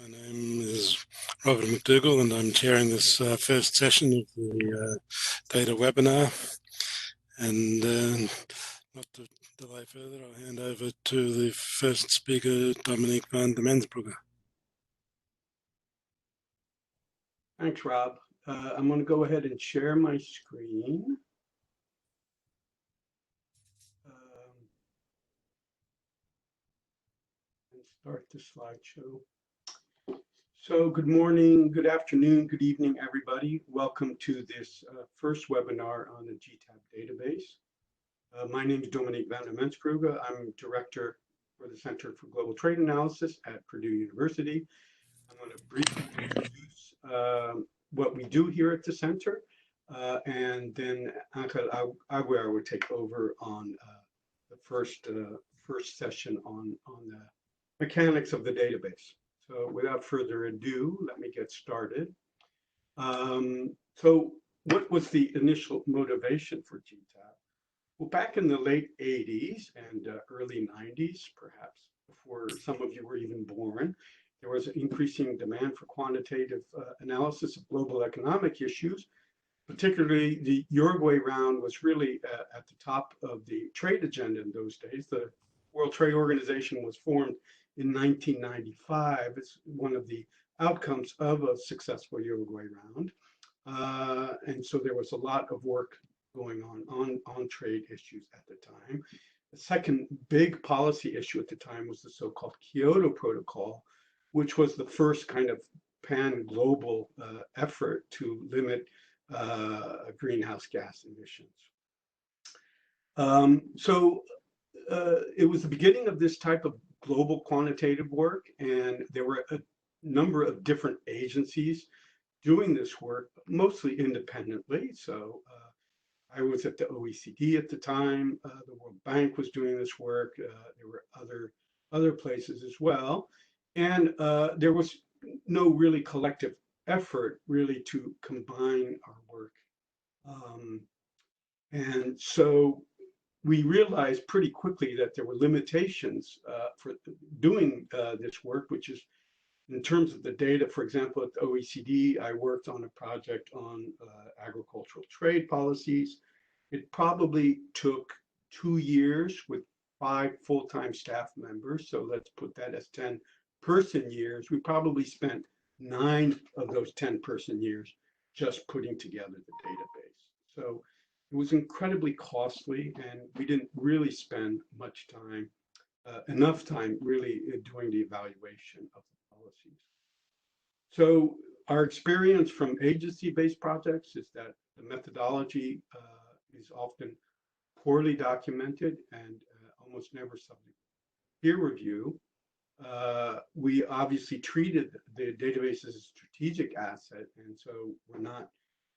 My name is Robert McDougall, and I'm chairing this first session of the data webinar. And not to delay further, I'll hand over to the first speaker, Dominique van der Mensbrugge. Thanks, Rob. I'm going to go ahead and share my screen. And start the slideshow. So good morning, good afternoon, good evening, everybody. Welcome to this first webinar on the GTAP database. My name is Dominique van der Mensbrugge. I'm Director for the Center for Global Trade Analysis at Purdue University. I'm going to briefly introduce what we do here at the center, and then Angel Aguiar will take over on the first session on the mechanics of the database. So without further ado, let me get started. So what was the initial motivation for GTAP? Well, back in the late 80s and early 90s, perhaps before some of you were even born, there was an increasing demand for quantitative analysis of global economic issues. Particularly, the Uruguay round was really at the top of the trade agenda in those days. The World Trade Organization was formed in 1995. It's one of the outcomes of a successful Uruguay round. And so there was a lot of work going on trade issues at the time. The second big policy issue at the time was the so-called Kyoto Protocol, which was the first kind of pan-global effort to limit greenhouse gas emissions. It was the beginning of this type of global quantitative work, and there were a number of different agencies doing this work, mostly independently. So I was at the OECD at the time. The World Bank was doing this work. There were other places as well. And there was no really collective effort really to combine our work. And so we realized pretty quickly that there were limitations for doing this work, which is in terms of the data. For example, at the OECD, I worked on a project on agricultural trade policies. It probably took 2 years with 5 full-time staff members. So let's put that as 10-person years. We probably spent 9 of those 10-person years just putting together the database. So it was incredibly costly, and we didn't really spend much time, enough time really doing the evaluation of the policies. So our experience from agency-based projects is that the methodology is often poorly documented and almost never subject to peer review. We obviously treated the database as a strategic asset, and so we're not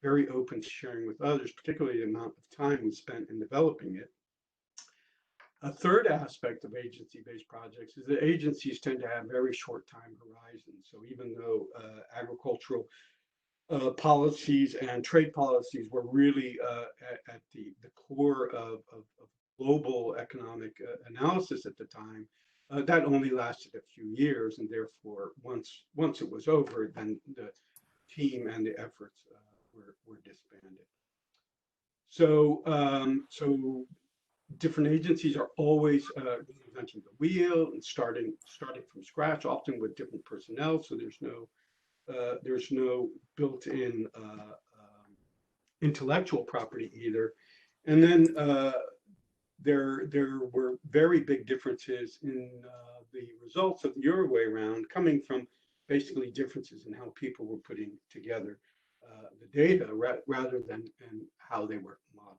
very open to sharing with others, particularly the amount of time we spent in developing it. A third aspect of agency-based projects is that agencies tend to have very short time horizons. So even though agricultural policies and trade policies were really at the core of global economic analysis at the time, that only lasted a few years, and therefore once it was over, then the team and the efforts were disbanded. So different agencies are always reinventing the wheel and starting from scratch, often with different personnel. So there's no built-in intellectual property either. And then there were very big differences in the results of the Uruguay round, coming from basically differences in how people were putting together the data rather than how they were modeled.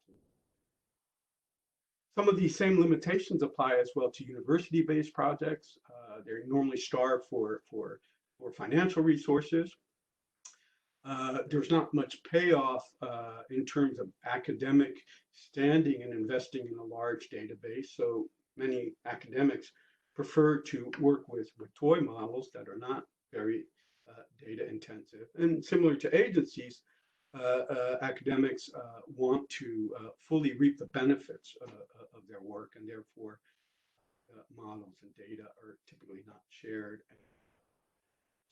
Some of these same limitations apply as well to university-based projects. They're normally starved for financial resources. There's not much payoff in terms of academic standing and investing in a large database. So many academics prefer to work with toy models that are not very data intensive. And similar to agencies, academics want to fully reap the benefits of their work, and therefore models and data are typically not shared.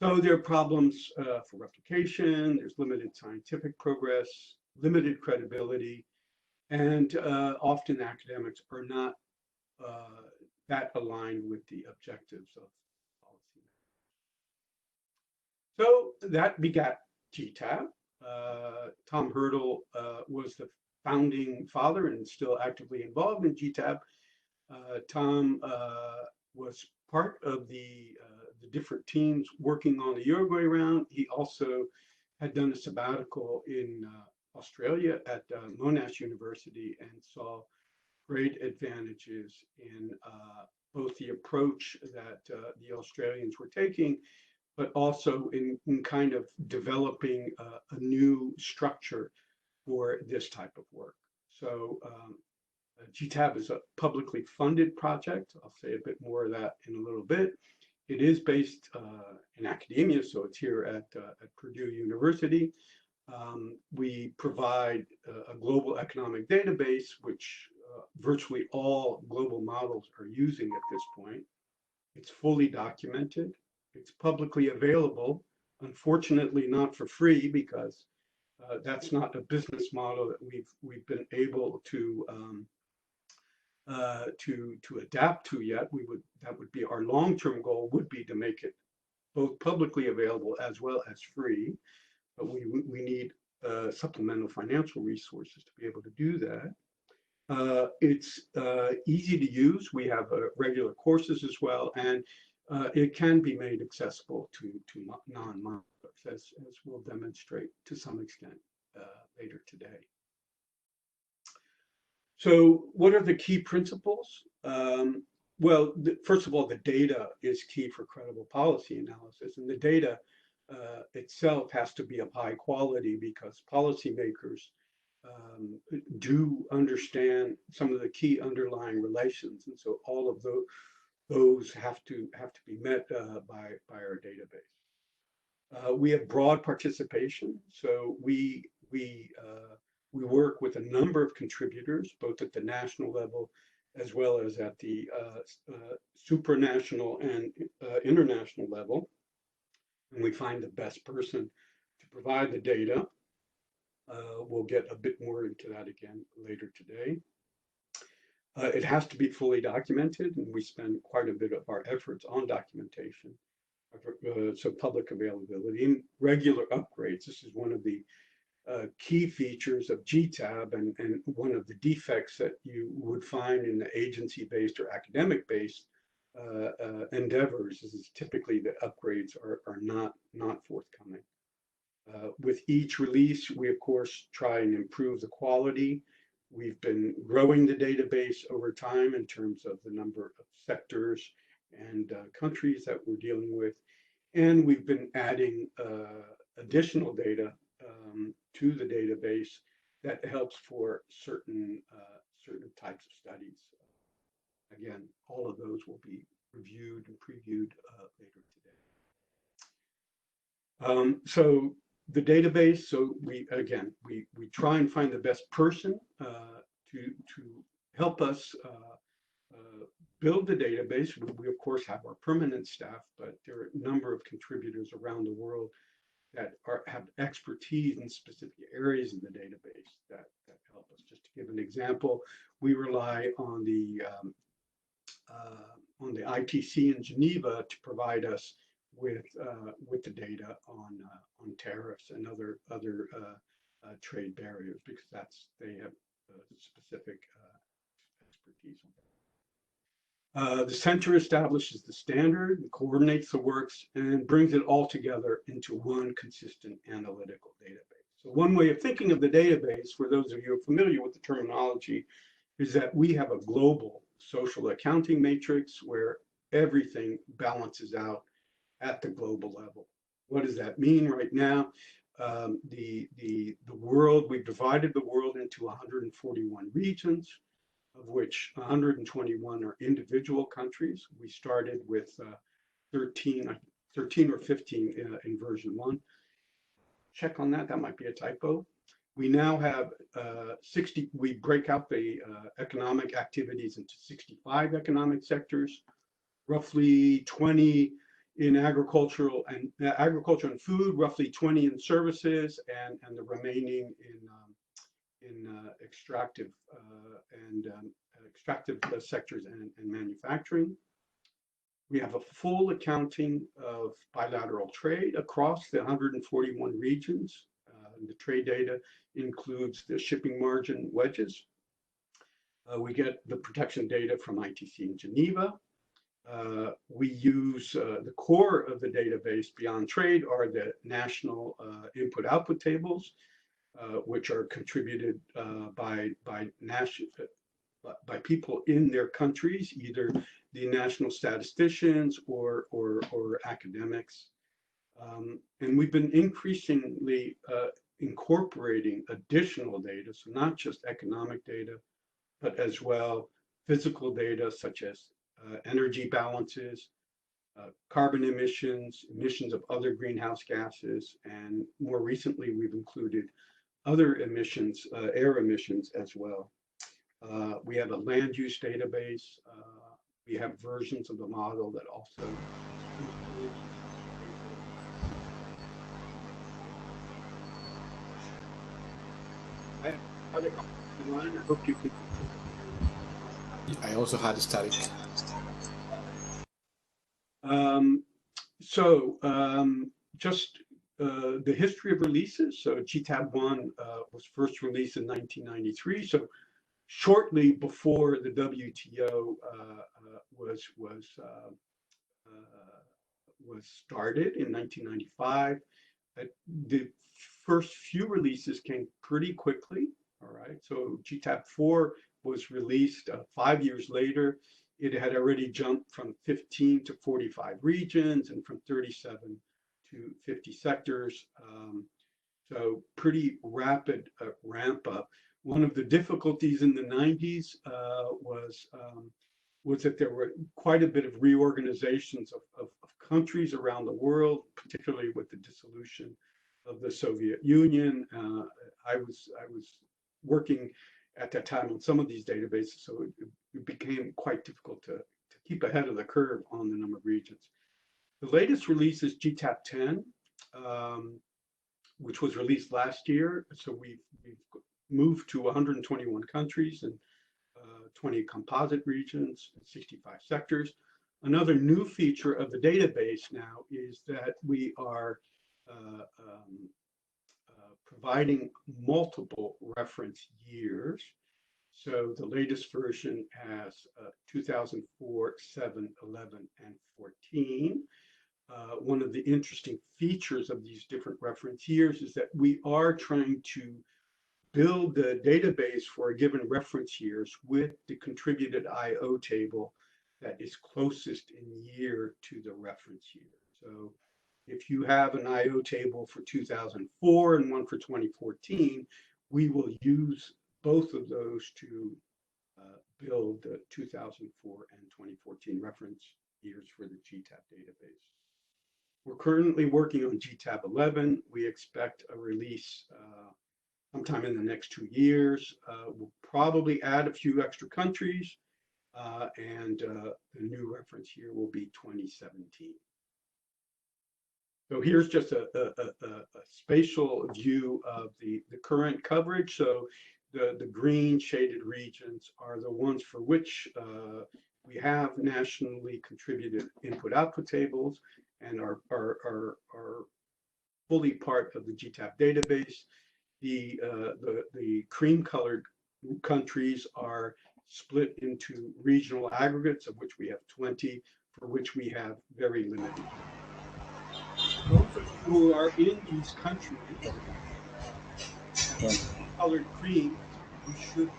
So there are problems for replication, there's limited scientific progress, limited credibility, and often academics are not that aligned with the objectives of policy. So that begat GTAP. Tom Hurdle was the founding father and still actively involved in GTAP. Tom was part of the different teams working on the Uruguay round. He also had done a sabbatical in Australia at Monash University and saw great advantages in both the approach that the Australians were taking, but also in kind of developing a new structure for this type of work. So GTAP is a publicly funded project. I'll say a bit more of that in a little bit. It is based in academia, so it's here at Purdue University. We provide a global economic database, which virtually all global models are using at this point. It's fully documented. It's publicly available. Unfortunately, not for free, because that's not a business model that we've been able to adapt to yet. That would be our long-term goal, would be to make it both publicly available as well as free. But we need supplemental financial resources to be able to do that. It's easy to use. We have regular courses as well, and it can be made accessible to non-monitors, as we'll demonstrate to some extent later today. So what are the key principles? Well, first of all, the data is key for credible policy analysis, and the data itself has to be of high quality, because policymakers do understand some of the key underlying relations, and so all of those have to be met by our database. We have broad participation, so we work with a number of contributors, both at the national level as well as at the supranational and international level. And we find the best person to provide the data. We'll get a bit more into that again later today. It has to be fully documented, and we spend quite a bit of our efforts on documentation. So public availability and regular upgrades. This is one of the key features of GTAP, and one of the defects that you would find in the agency-based or academic-based endeavors is typically the upgrades are not forthcoming. With each release, we of course try and improve the quality. We've been growing the database over time in terms of the number of sectors and countries that we're dealing with, and we've been adding additional data to the database that helps for certain types of studies. Again, all of those will be reviewed and previewed later today. So the database, so we try and find the best person to help us build the database. We of course have our permanent staff, but there are a number of contributors around the world that have expertise in specific areas of the database that help us. Just to give an example, we rely on the ITC in Geneva to provide us with the data on tariffs and other trade barriers, because they have specific expertise on that. The center establishes the standard, coordinates the works, and brings it all together into one consistent analytical database. So one way of thinking of the database, for those of you who are familiar with the terminology, is that we have a global social accounting matrix where everything balances out at the global level. What does that mean right now? The world, we've divided the world into 141 regions, of which 121 are individual countries. We started with 13 or 15 in version 1. Check on that, that might be a typo. We now have 60, we break out the economic activities into 65 economic sectors, roughly 20 in agriculture and food, roughly 20 in services, and the remaining in extractive sectors and manufacturing. We have a full accounting of bilateral trade across the 141 regions. The trade data includes the shipping margin wedges. We get the protection data from ITC in Geneva. We use the core of the database beyond trade are the national input-output tables, which are contributed by people in their countries, either the national statisticians or academics. And we've been increasingly incorporating additional data, so not just economic data, but as well physical data such as energy balances, carbon emissions, emissions of other greenhouse gases, and more recently we've included other emissions, air emissions as well. We have a land use database. We have versions of the model that also I hope you can. I also had static. Just the history of releases. So GTAP-1 was first released in 1993. So shortly before the WTO was started in 1995. The first few releases came pretty quickly. All right. So GTAP-4 was released 5 years later. It had already jumped from 15 to 45 regions and from 37 to 50 sectors. So pretty rapid ramp up. One of the difficulties in the 90s was that there were quite a bit of reorganizations of countries around the world, particularly with the dissolution of the Soviet Union. I was working at that time on some of these databases, so it became quite difficult to keep ahead of the curve on the number of regions. The latest release is GTAP-10, which was released last year. So we've moved to 121 countries and 20 composite regions, 65 sectors. Another new feature of the database now is that we are providing multiple reference years. So the latest version has 2004, 7, 11, and 14. One of the interesting features of these different reference years is that we are trying to build the database for a given reference years with the contributed IO table that is closest in year to the reference year. So if you have an IO table for 2004 and one for 2014, we will use both of those to build the 2004 and 2014 reference years for the GTAP database. We're currently working on GTAP-11. We expect a release sometime in the next 2 years. We'll probably add a few extra countries, and the new reference year will be 2017. So here's just a spatial view of the current coverage. So the green shaded regions are the ones for which we have nationally contributed input-output tables and are fully part of the GTAP database. The cream-colored countries are split into regional aggregates, of which we have 20, for which we have very limited. Those of you who are in these countries, colored cream, you should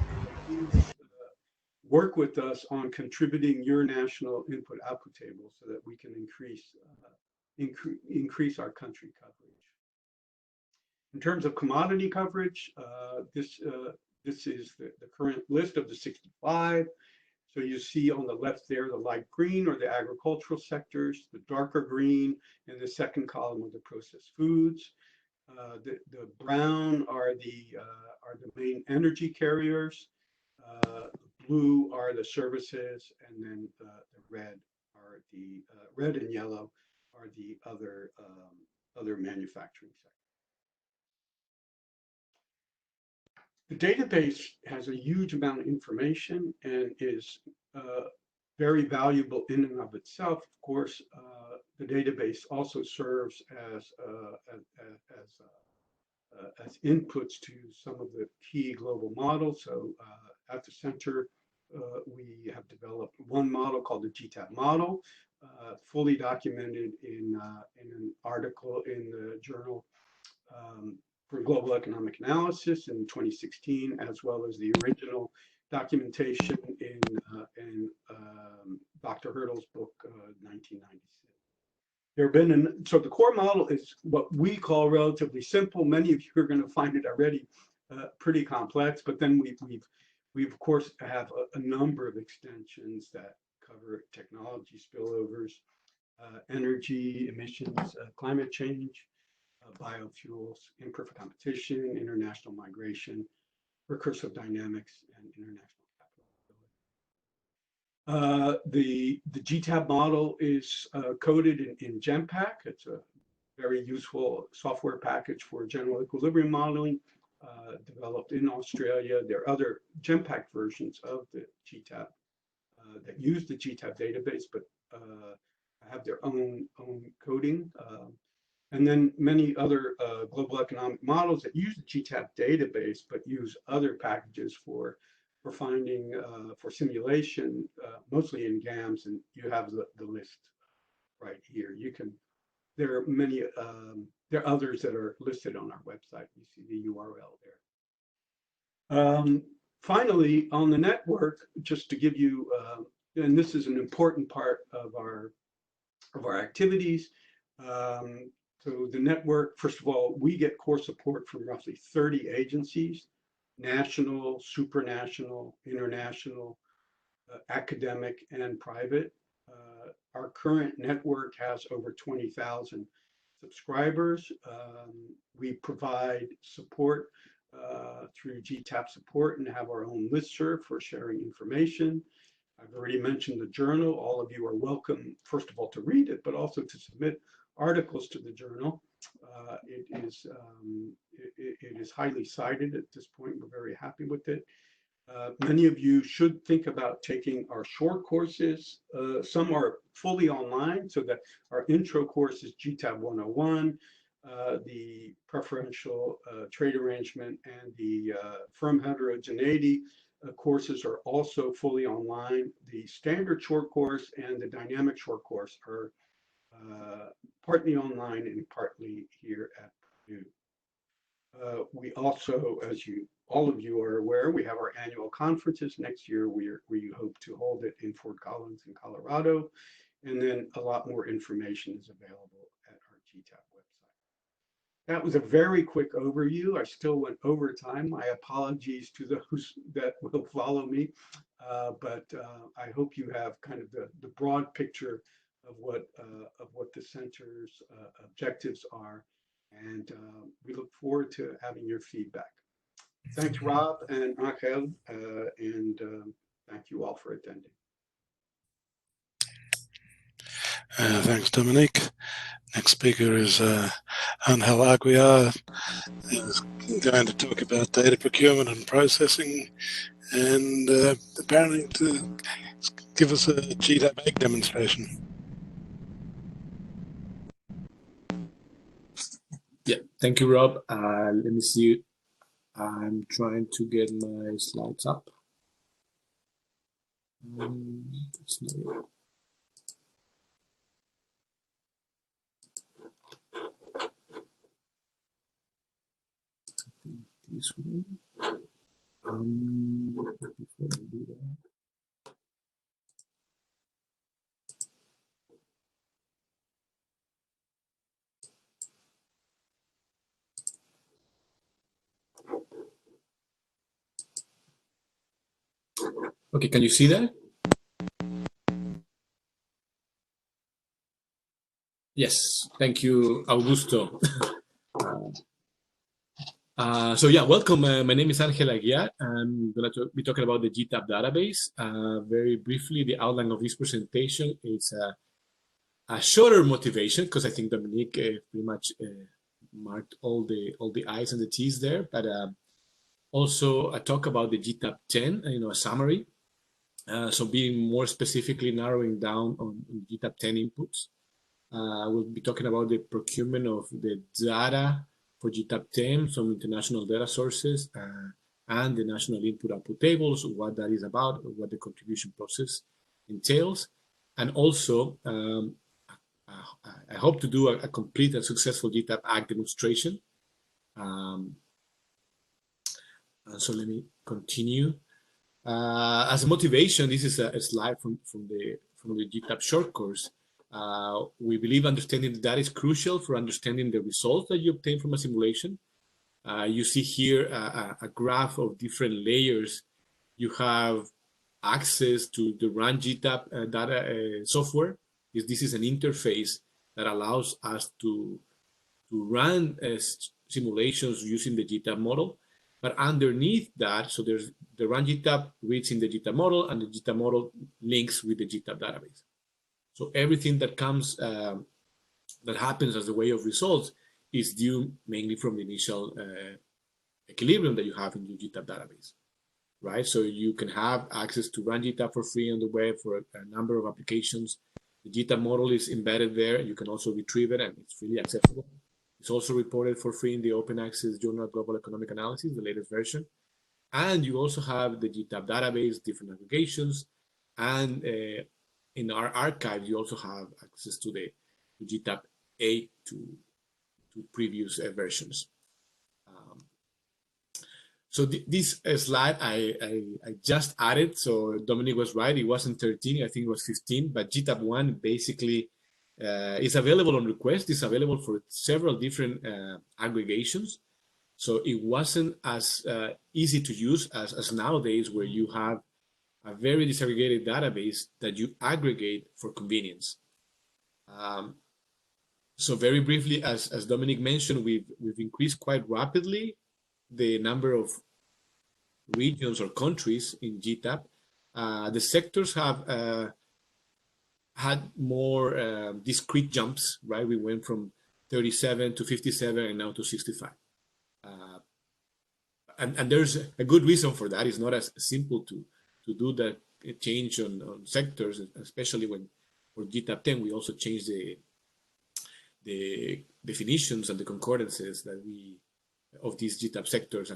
work with us on contributing your national input-output table so that we can increase our country coverage. In terms of commodity coverage, this is the current list of the 65. So you see on the left there, the light green are the agricultural sectors, the darker green in the second column are the processed foods. The brown are the main energy carriers. Blue are the services, and then the red are red and yellow are the other manufacturing sectors. The database has a huge amount of information and is very valuable in and of itself. Of course, the database also serves as inputs to some of the key global models. So at the center, we have developed one model called the GTAP model, fully documented in an article in the journal for Global Economic Analysis in 2016, as well as the original documentation in Dr. Hurdle's book, 1996. There have been, so the core model is what we call relatively simple. Many of you are going to find it already pretty complex, but then we of course have a number of extensions that cover technology spillovers, energy, emissions, climate change, biofuels, imperfect competition, international migration, recursive dynamics, and international capital. The GTAP model is coded in GEMPACK. It's a very useful software package for general equilibrium modeling, developed in Australia. There are other GEMPACK versions of the GTAP that use the GTAP database, but have their own coding. And then many other global economic models that use the GTAP database, but use other packages for finding, for simulation, mostly in GAMS, and you have the list right here. You can, there are many, there are others that are listed on our website. You see the URL there. Finally, on the network, just to give you, and this is an important part of our activities. So the network, first of all, we get core support from roughly 30 agencies, national, supranational, international, academic, and private. Our current network has over 20,000 subscribers. We provide support through GTAP support and have our own listserv for sharing information. I've already mentioned the journal. All of you are welcome, first of all, to read it, but also to submit articles to the journal. It is highly cited at this point. We're very happy with it. Many of you should think about taking our short courses. Some are fully online, so that our intro course is GTAP 101, the preferential trade arrangement and the firm heterogeneity courses are also fully online. The standard short course and the dynamic short course are partly online and partly here at Purdue. We also, as all of you are aware, we have our annual conferences. Next year, we hope to hold it in Fort Collins in Colorado, and then a lot more information is available at our GTAP website. That was a very quick overview. I still went over time. My apologies to those that will follow me, but I hope you have kind of the broad picture of what the center's objectives are, and we look forward to having your feedback. Thanks, Rob and Angel, and thank you all for attending. Thanks, Dominique. Next speaker is Angel Aguiar, who's going to talk about data procurement and processing, and apparently to give us a GTAPAgg demonstration. Yeah, thank you, Rob. Let me see. I'm trying to get my slides up. That's not it. This one. Before I do that. Okay, can you see that? Yes, thank you, Augusto. So yeah, welcome. My name is Angel Aguiar. I'm going to be talking about the GTAP database. Very briefly, the outline of this presentation is a shorter motivation, because I think Dominique pretty much marked all the I's and the T's there, but also I talk about the GTAP-10, a summary. So being more specifically narrowing down on GTAP-10 inputs. We'll be talking about the procurement of the data for GTAP-10 from international data sources and the national input-output tables, what that is about, what the contribution process entails. And also, I hope to do a complete and successful GTAP-AgG demonstration. And so let me continue. As a motivation, this is a slide from the GTAP short course. We believe understanding the data is crucial for understanding the results that you obtain from a simulation. You see here a graph of different layers. You have access to the Run GTAP data software. This is an interface that allows us to run simulations using the GTAP model. But underneath that, so there's the Run GTAP reads in the GTAP model, and the GTAP model links with the GTAP database. So everything that comes, that happens as a way of results is due mainly from the initial equilibrium that you have in your GTAP database, right? So you can have access to Run GTAP for free on the web for a number of applications. The GTAP model is embedded there. You can also retrieve it, and it's freely accessible. It's also reported for free in the Open Access Journal of Global Economic Analysis, the latest version. And you also have the GTAP database, different aggregations, and in our archive, you also have access to the GTAP-8 to previous versions. So this slide I just added. So Dominic was right; it wasn't 13, I think it was 15. But GTAP-1 basically is available on request. It's available for several different aggregations. So it wasn't as easy to use as nowadays, where you have a very disaggregated database that you aggregate for convenience. So very briefly, as Dominic mentioned, we've increased quite rapidly the number of regions or countries in GTAP. The sectors have had more discrete jumps, right? We went from 37 to 57 and now to 65. And there's a good reason for that. It's not as simple to do that change on sectors, especially when for GTAP-10 we also changed the definitions and the concordances that we of these GTAP sectors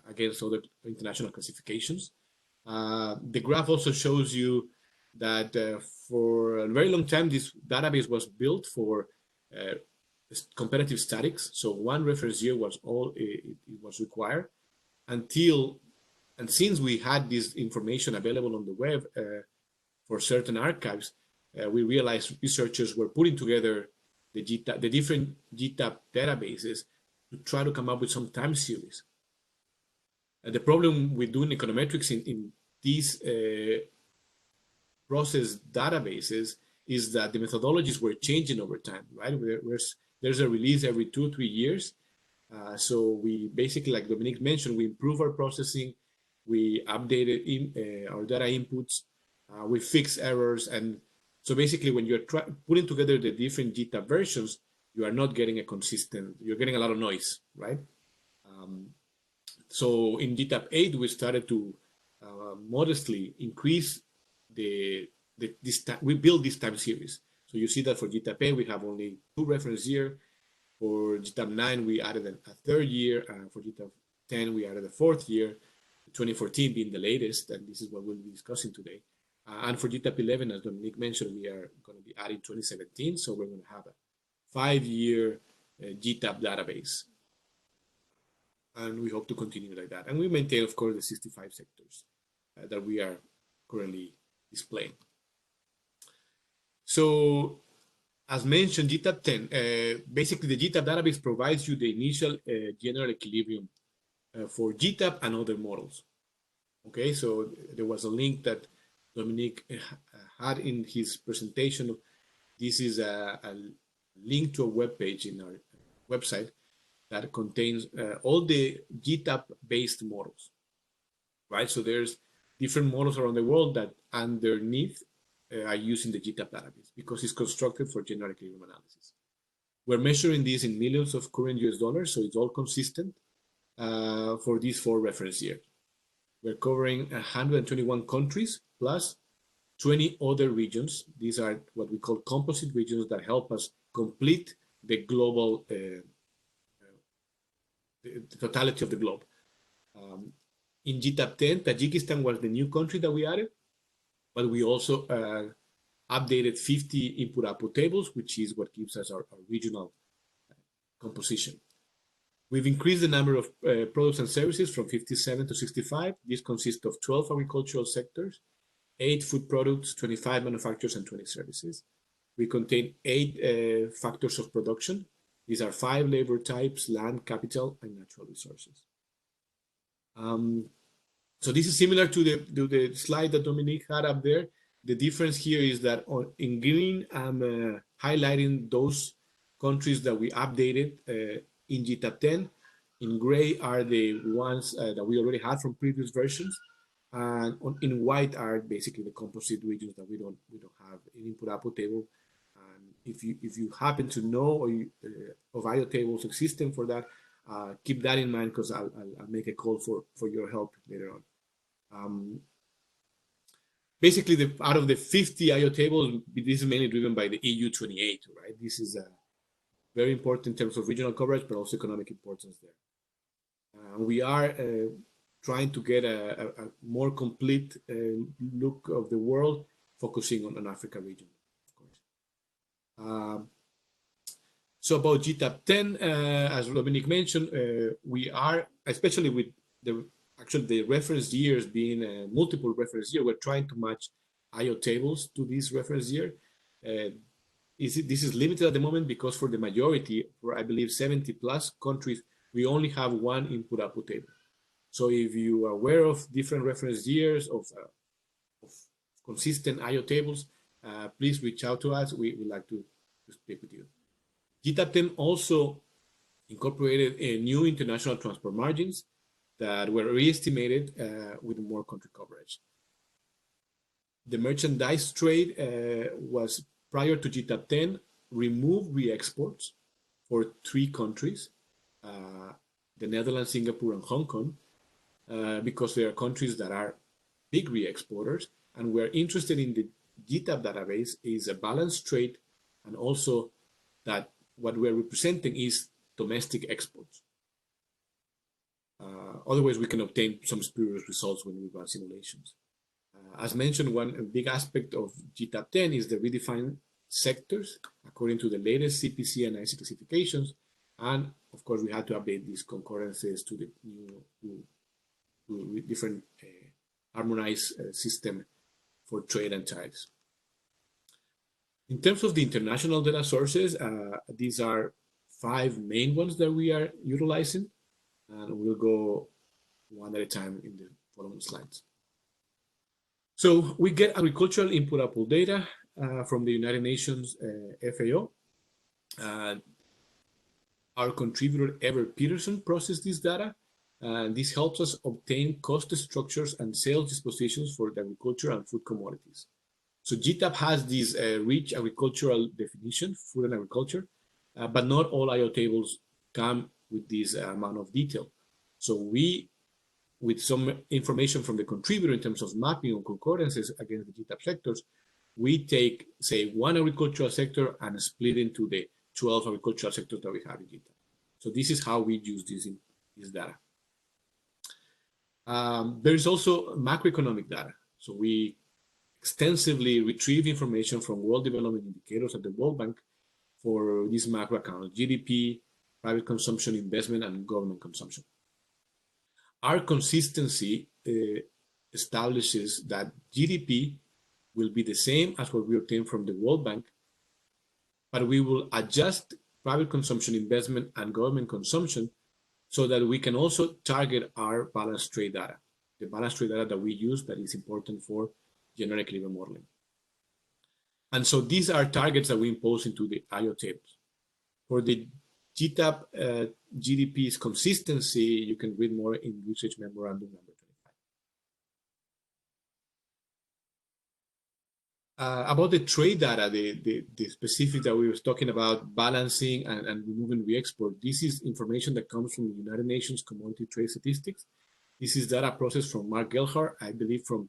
against other international classifications. The graph also shows you that for a very long time this database was built for competitive statics. So one reference year was all it was required and since we had this information available on the web for certain archives, we realized researchers were putting together the different GTAP databases to try to come up with some time series. And the problem with doing econometrics in these process databases is that the methodologies were changing over time, right? There's a release every 2 or 3 years. So we basically, like Dominique mentioned, we improve our processing, we updated our data inputs, we fix errors. And so basically when you're putting together the different GTAP versions, you are not getting you're getting a lot of noise, right? So in GTAP-8, we started to modestly increase we build this time series. So you see that for GTAP-8, we have only 2 reference years. For GTAP-9, we added a 3rd year. For GTAP-10, we added a 4th year, 2014 being the latest, and this is what we'll be discussing today. And for GTAP-11, as Dominique mentioned, we are going to be adding 2017, so we're going to have a 5-year GTAP database. And we hope to continue like that. And we maintain, of course, the 65 sectors that we are currently displaying. So, as mentioned, GTAP-10, basically the GTAP database provides you the initial general equilibrium for GTAP and other models. Okay, so there was a link that Dominique had in his presentation. This is a link to a web page in our website that contains all the GTAP-based models, right? So there's different models around the world that underneath are using the GTAP database because it's constructed for general equilibrium analysis. We're measuring this in millions of current US dollars, so it's all consistent for these 4 reference years. We're covering 121 countries plus 20 other regions. These are what we call composite regions that help us complete the global, the totality of the globe. In GTAP-10, Tajikistan was the new country that we added, but we also updated 50 input-output tables, which is what gives us our regional composition. We've increased the number of products and services from 57 to 65. This consists of 12 agricultural sectors, 8 food products, 25 manufacturers, and 20 services. We contain 8 factors of production. These are 5 labor types: land, capital, and natural resources. So this is similar to the slide that Dominique had up there. The difference here is that in green, I'm highlighting those countries that we updated in GTAP-10. In gray are the ones that we already had from previous versions. And in white are basically the composite regions that we don't have an input-output table. And if you happen to know of IO tables existing for that, keep that in mind, because I'll make a call for your help later on. Basically, out of the 50 IO tables, this is mainly driven by the EU 28, right? This is very important in terms of regional coverage, but also economic importance there. We are trying to get a more complete look of the world, focusing on an Africa region, of course. So about GTAP-10, as Dominique mentioned, we are, especially with the reference years being multiple reference year, we're trying to match IO tables to this reference year. This is limited at the moment because for the majority, for I believe 70 plus countries, we only have one input-output table. So if you are aware of different reference years of consistent IO tables, please reach out to us. We would like to speak with you. GTAP-10 also incorporated new international transport margins that were re-estimated with more country coverage. The merchandise trade was, prior to GTAP-10, removed re-exports for 3 countries, the Netherlands, Singapore, and Hong Kong, because they are countries that are big re-exporters, and we're interested in the GTAP database is a balanced trade, and also that what we're representing is domestic exports. Otherwise, we can obtain some spurious results when we run simulations. As mentioned, one big aspect of GTAP-10 is the redefined sectors according to the latest CPC and IC classifications, and of course, we had to update these concurrences to the new different harmonized system for trade and tariffs. In terms of the international data sources, these are 5 main ones that we are utilizing, and we'll go one at a time in the following slides. So we get agricultural input-output data from the United Nations FAO. Our contributor, Ever Peterson, processed this data, and this helps us obtain cost structures and sales dispositions for the agriculture and food commodities. So GTAP has this rich agricultural definition, food and agriculture, but not all IO tables come with this amount of detail. So we, with some information from the contributor in terms of mapping on concordances against the GTAP sectors, we take, say, one agricultural sector and split into the 12 agricultural sectors that we have in GTAP. So this is how we use this data. There is also macroeconomic data. So we extensively retrieve information from World Development Indicators at the World Bank for these macro accounts: GDP, private consumption, investment, and government consumption. Our consistency establishes that GDP will be the same as what we obtain from the World Bank, but we will adjust private consumption, investment, and government consumption so that we can also target our balanced trade data, the balanced trade data that we use that is important for general equilibrium modeling. And so these are targets that we impose into the IO tables. For the GTAP GDP's consistency, you can read more in Research Memorandum number About the trade data, the specific that we were talking about, balancing and removing re-export, this is information that comes from the United Nations Commodity Trade Statistics. This is data processed from Mark Gelhart, I believe from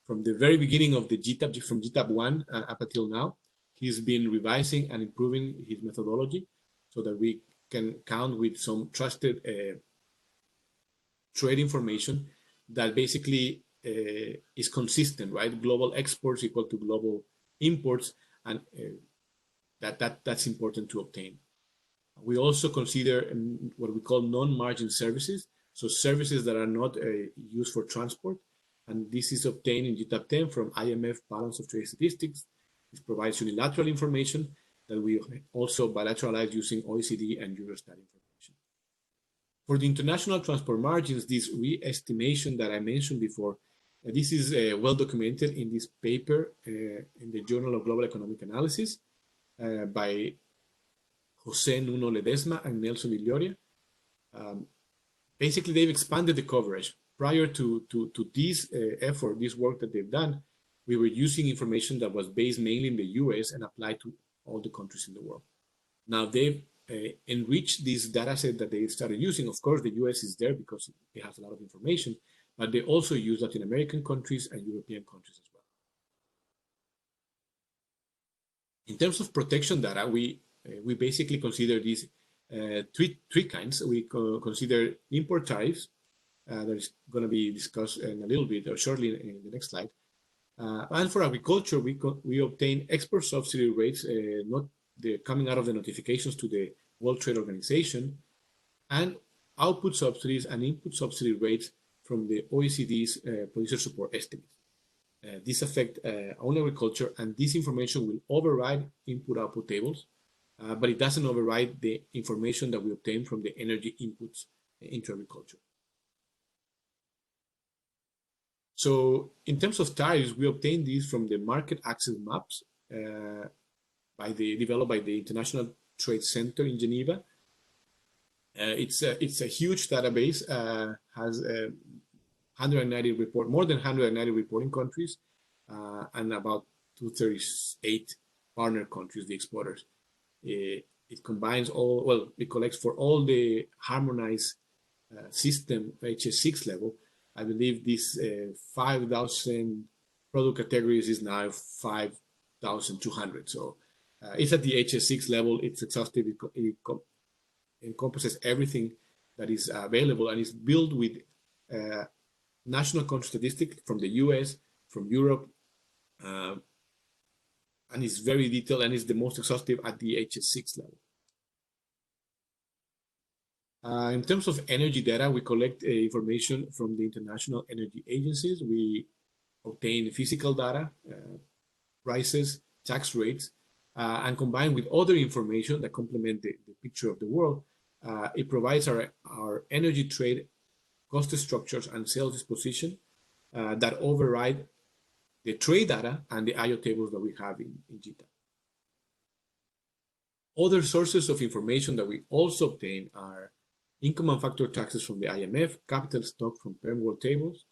the very beginning of the GTAP, from GTAP 1 up until now. He's been revising and improving his methodology so that we can count with some trusted trade information that basically is consistent, right? Global exports equal to global imports, and that's important to obtain. We also consider what we call non-margin services, so services that are not used for transport, and this is obtained in GTAP 10 from IMF Balance of Trade Statistics. This provides unilateral information that we also bilateralize using OECD and Eurostat information. For the international transport margins, this re-estimation that I mentioned before, this is well documented in this paper in the Journal of Global Economic Analysis by Jose Nuno Ledesma and Nelson Illoria. Basically, they've expanded the coverage. Prior to this effort, this work that they've done, we were using information that was based mainly in the US and applied to all the countries in the world. Now they've enriched this data set that they started using. Of course, the US is there because it has a lot of information, but they also use Latin American countries and European countries as well. In terms of protection data, we basically consider these three kinds. We consider import tariffs, that is going to be discussed in a little bit or shortly in the next slide. And for agriculture, we obtain export subsidy rates, not coming out of the notifications to the World Trade Organization, and output subsidies and input subsidy rates from the OECD's producer support estimates. This affects only agriculture, and this information will override input-output tables, but it doesn't override the information that we obtain from the energy inputs into agriculture. So in terms of tariffs, we obtain these from the market access maps developed by the International Trade Center in Geneva. It's a huge database, has 190 more than 190 reporting countries, and about 238 partner countries, the exporters. It combines it collects for all the harmonized system, HS6 level. I believe this 5,000 product categories is now 5,200. So it's at the HS6 level. It's exhaustive. It encompasses everything that is available, and is built with national country statistics from the US, from Europe, and it's very detailed, and it's the most exhaustive at the HS6 level. In terms of energy data, we collect information from the international energy agencies. We obtain physical data, prices, tax rates, and combined with other information that complement the picture of the world, it provides our energy trade cost structures and sales disposition that override the trade data and the IO tables that we have in GTAP. Other sources of information that we also obtain are income and factor taxes from the IMF, capital stock from PERM World tables,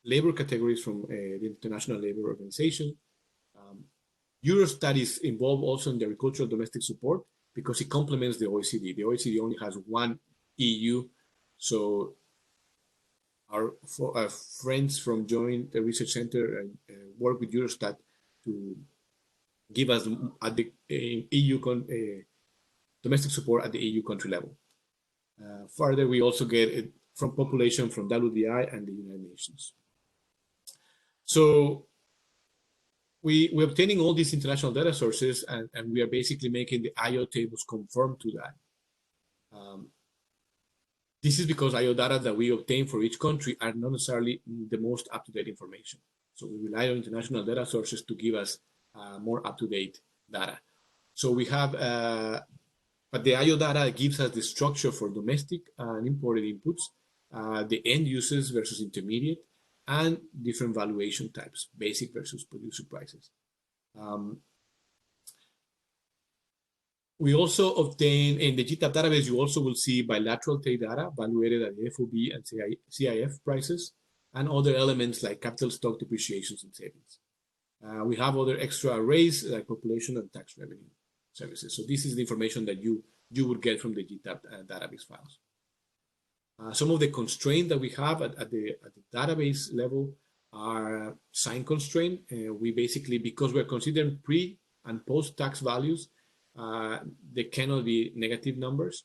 labor categories from the International Labor Organization. Eurostat is involved also in the agricultural domestic support because it complements the OECD. The OECD only has one EU, so our friends from Joint Research Center work with Eurostat to give us at the EU domestic support at the EU country level. Further, we also get it from population from WDI and the United Nations. So we're obtaining all these international data sources, and we are basically making the IO tables conform to that. This is because IO data that we obtain for each country are not necessarily the most up-to-date information. So we rely on international data sources to give us more up-to-date data. So we have, but the IO data gives us the structure for domestic and imported inputs, the end uses versus intermediate, and different valuation types, basic versus producer prices. We also obtain, in the GTAP database, you also will see bilateral trade data valuated at the FOB and CIF prices, and other elements like capital stock depreciations and savings. We have other extra arrays like population and tax revenue services. So this is the information that you would get from the GTAP database files. Some of the constraints that we have at the database level are sign constraint. We basically, because we're considering pre and post tax values, there cannot be negative numbers.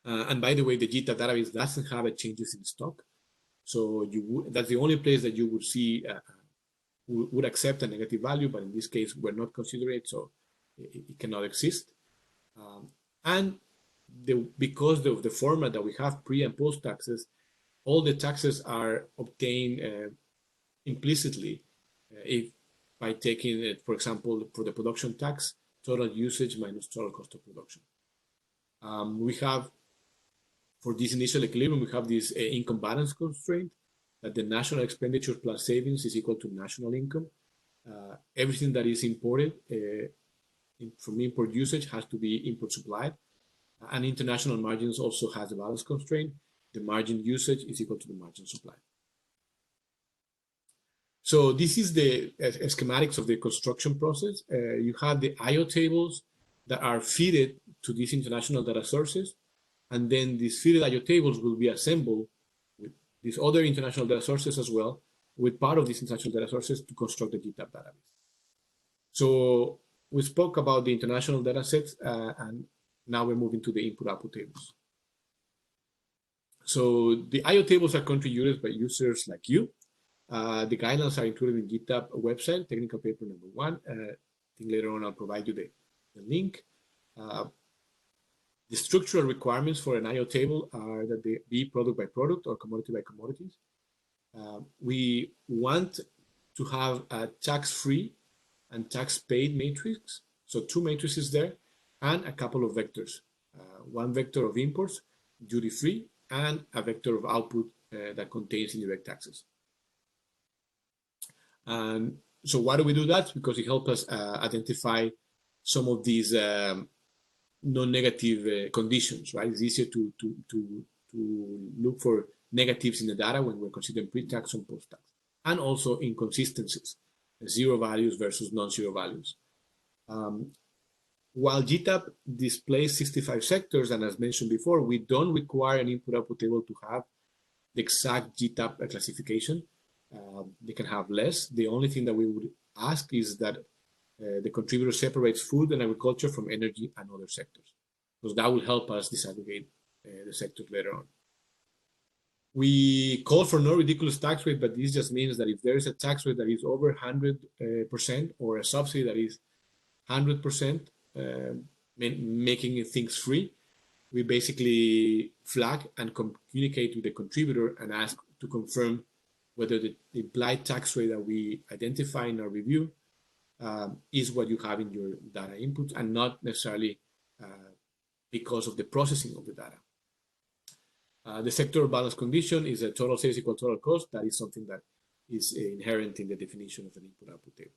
And by the way, the GTAP database doesn't have a changes in stock. So that's the only place that you would see would accept a negative value, but in this case, we're not considering it, so it cannot exist. And because of the format that we have pre and post taxes, all the taxes are obtained implicitly by taking it, for example, for the production tax, total usage minus total cost of production. We have, for this initial equilibrium, we have this income balance constraint, that the national expenditure plus savings is equal to national income. Everything that is imported from import usage has to be import supplied. And international margins also has a balance constraint. The margin usage is equal to the margin supply. So this is the schematics of the construction process. You have the IO tables that are fed to these international data sources. And then these fed IO tables will be assembled with these other international data sources as well, with part of these international data sources to construct the GTAP database. So we spoke about the international data sets, and now we're moving to the input-output tables. So the IO tables are contributed by users like you. The guidelines are included in GTAP website, technical paper number 1. I think later on I'll provide you the link. The structural requirements for an IO table are that they be product by product or commodity by commodities. We want to have a tax-free and tax-paid matrix, so 2 matrices there, and a couple of vectors. One vector of imports, duty-free, and a vector of output that contains indirect taxes. And so why do we do that? Because it helps us identify some of these non-negative conditions, right? It's easier to look for negatives in the data when we're considering pre-tax and post-tax, and also inconsistencies, 0 values versus non-zero values. While GTAP displays 65 sectors, and as mentioned before, we don't require an input-output table to have the exact GTAP classification. They can have less. The only thing that we would ask is that the contributor separates food and agriculture from energy and other sectors, because that will help us disaggregate the sectors later on. We call for no ridiculous tax rate, but this just means that if there is a tax rate that is over 100% or a subsidy that is 100%, making things free, we basically flag and communicate with the contributor and ask to confirm whether the implied tax rate that we identify in our review is what you have in your data inputs, and not necessarily because of the processing of the data. The sector balance condition is a total sales equal total cost. That is something that is inherent in the definition of an input-output table.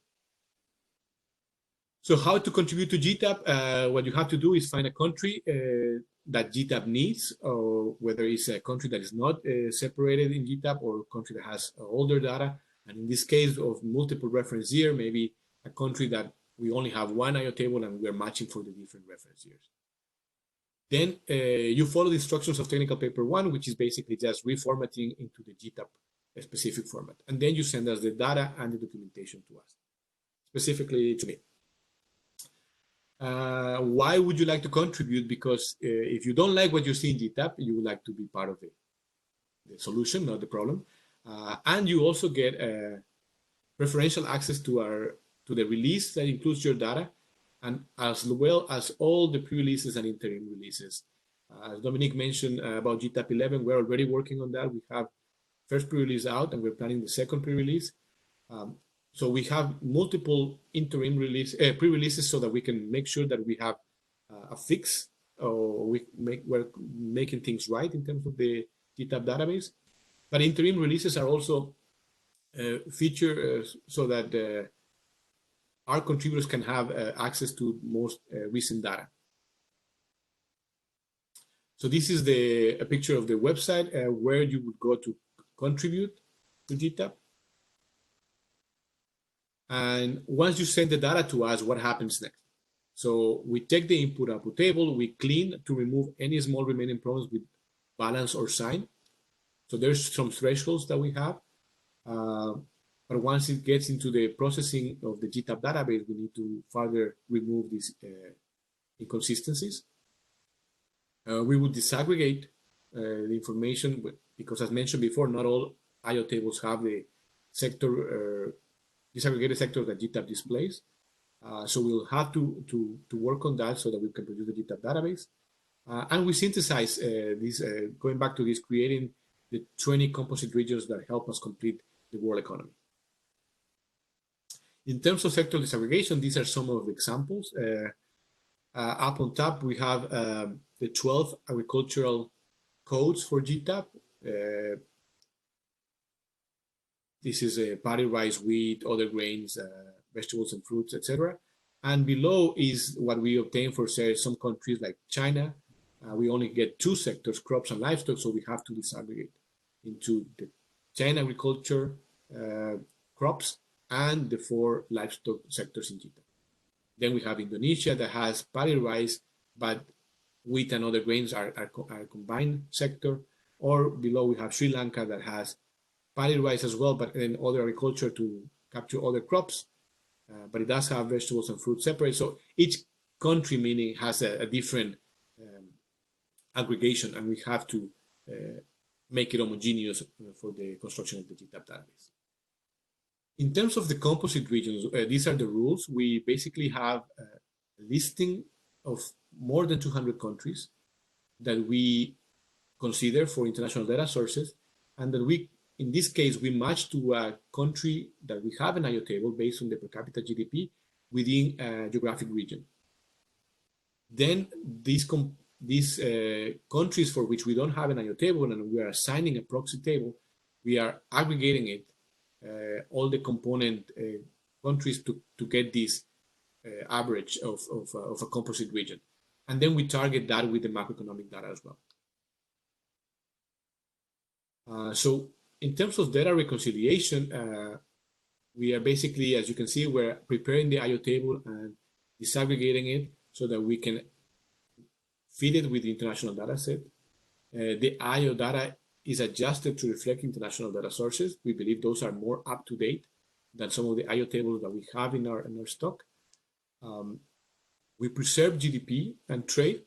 So how to contribute to GTAP? What you have to do is find a country that GTAP needs, or whether it's a country that is not separated in GTAP, or a country that has older data. And in this case of multiple reference year, maybe a country that we only have one IO table and we're matching for the different reference years. Then you follow the instructions of technical paper 1, which is basically just reformatting into the GTAP specific format. And then you send us the data and the documentation to us, specifically to me. Why would you like to contribute? Because if you don't like what you see in GTAP, you would like to be part of the solution, not the problem. And you also get preferential access to the release that includes your data, and as well as all the pre-releases and interim releases. As Dominique mentioned about GTAP 11, we're already working on that. We have first pre-release out, and we're planning the second pre-release. So we have multiple interim pre-releases so that we can make sure that we have a fix, or we're making things right in terms of the GTAP database. But interim releases are also featured so that our contributors can have access to most recent data. So this is a picture of the website where you would go to contribute to GTAP. And once you send the data to us, what happens next? So we take the input-output table, we clean to remove any small remaining problems with balance or sign. So there's some thresholds that we have. But once it gets into the processing of the GTAP database, we need to further remove these inconsistencies. We would disaggregate the information because, as mentioned before, not all IO tables have the sector disaggregated sectors that GTAP displays. So we'll have to work on that so that we can produce the GTAP database. And we synthesize these, going back to this, creating the 20 composite regions that help us complete the world economy. In terms of sector disaggregation, these are some of the examples. Up on top, we have the 12 agricultural codes for GTAP. This is paddy, rice, wheat, other grains, vegetables and fruits, etc. And below is what we obtain for, say, some countries like China. We only get 2 sectors, crops and livestock, so we have to disaggregate into the China agriculture, crops, and the 4 livestock sectors in GTAP. Then we have Indonesia that has paddy, rice, but wheat and other grains are a combined sector. Or below we have Sri Lanka that has paddy, rice as well, but then other agriculture to capture other crops. But it does have vegetables and fruits separate. So each country, meaning, has a different aggregation, and we have to make it homogeneous for the construction of the GTAP database. In terms of the composite regions, these are the rules. We basically have a listing of more than 200 countries that we consider for international data sources, and that we, in this case, we match to a country that we have an IO table based on the per capita GDP within a geographic region. Then these countries for which we don't have an IO table and we are assigning a proxy table, we are aggregating it, all the component countries to get this average of a composite region. And then we target that with the macroeconomic data as well. So in terms of data reconciliation, we are basically, as you can see, we're preparing the IO table and disaggregating it so that we can feed it with the international data set. The IO data is adjusted to reflect international data sources. We believe those are more up to date than some of the IO tables that we have in our stock. We preserve GDP and trade,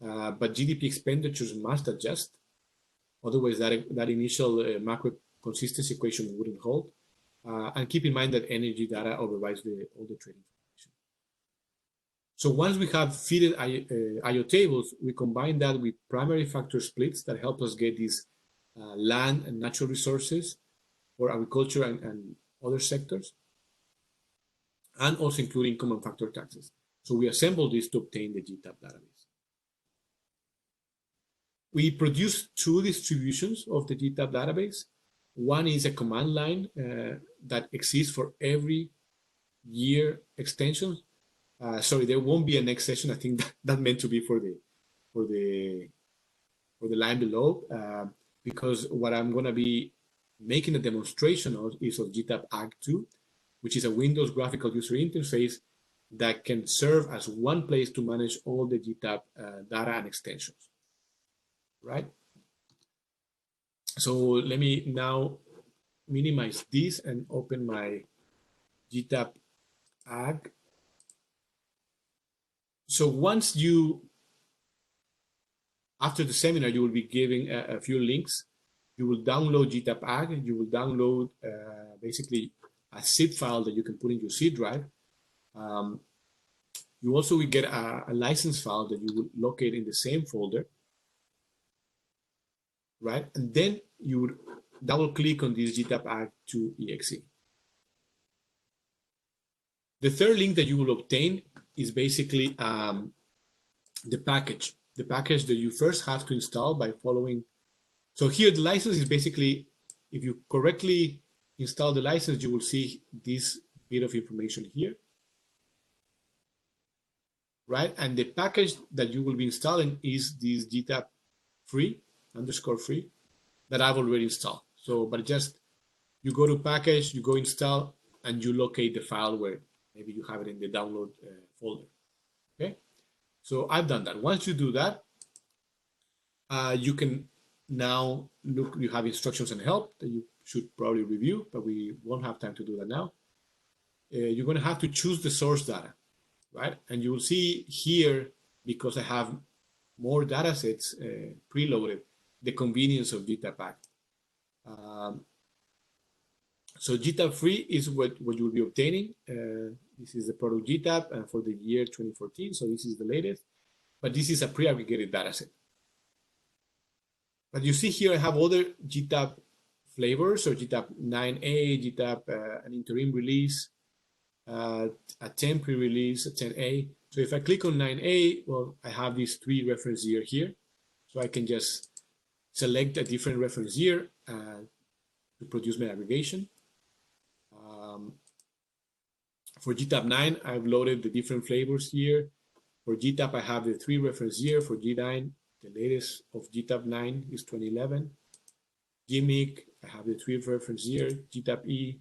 but GDP expenditures must adjust. Otherwise, that initial macro consistency equation wouldn't hold. And keep in mind that energy data overrides all the trade information. So once we have fitted IO tables, we combine that with primary factor splits that help us get these land and natural resources for agriculture and other sectors, and also include income and factor taxes. So we assemble this to obtain the GTAP database. We produce 2 distributions of the GTAP database. One is a command line that exists for every year extension. Sorry, there won't be a next session. I think that meant to be for the line below, because what I'm going to be making a demonstration of is of GTAP-AGG2, which is a Windows graphical user interface that can serve as one place to manage all the GTAP data and extensions, right? So let me now minimize this and open my GTAP-AGG. So once after the seminar, you will be giving a few links. You will download GTAP-AGG. You will download basically a zip file that you can put in your C drive. You also will get a license file that you will locate in the same folder, right? And then you would double click on this GTAP-AGG2.exe. The third link that you will obtain is basically the package that you first have to install by following. So here the license is basically, if you correctly install the license, you will see this bit of information here, right? And the package that you will be installing is this GTAP free that I've already installed. So, but just, you go to package, you go install, and you locate the file where maybe you have it in the download folder. Okay, so I've done that. Once you do that, you can now look, you have instructions and help that you should probably review, but we won't have time to do that now. You're going to have to choose the source data, right? And you will see here, because I have more data sets preloaded, the convenience of GTAPAgg. So GTAP-free is what you'll be obtaining. This is the product GTAP for the year 2014. So this is the latest, but this is a pre-aggregated data set. But you see here, I have other GTAP flavors, so GTAP-9A, GTAP, an interim release, a temporary release, a 10A. So if I click on 9A, well, I have these 3 reference year here. So I can just select a different reference year to produce my aggregation. For GTAP-9, I've loaded the different flavors here. For GTAP, I have the 3 reference year. For GDyn, the latest of GTAP-9 is 2011. GMIG, I have the 3 reference year. GTAP-E,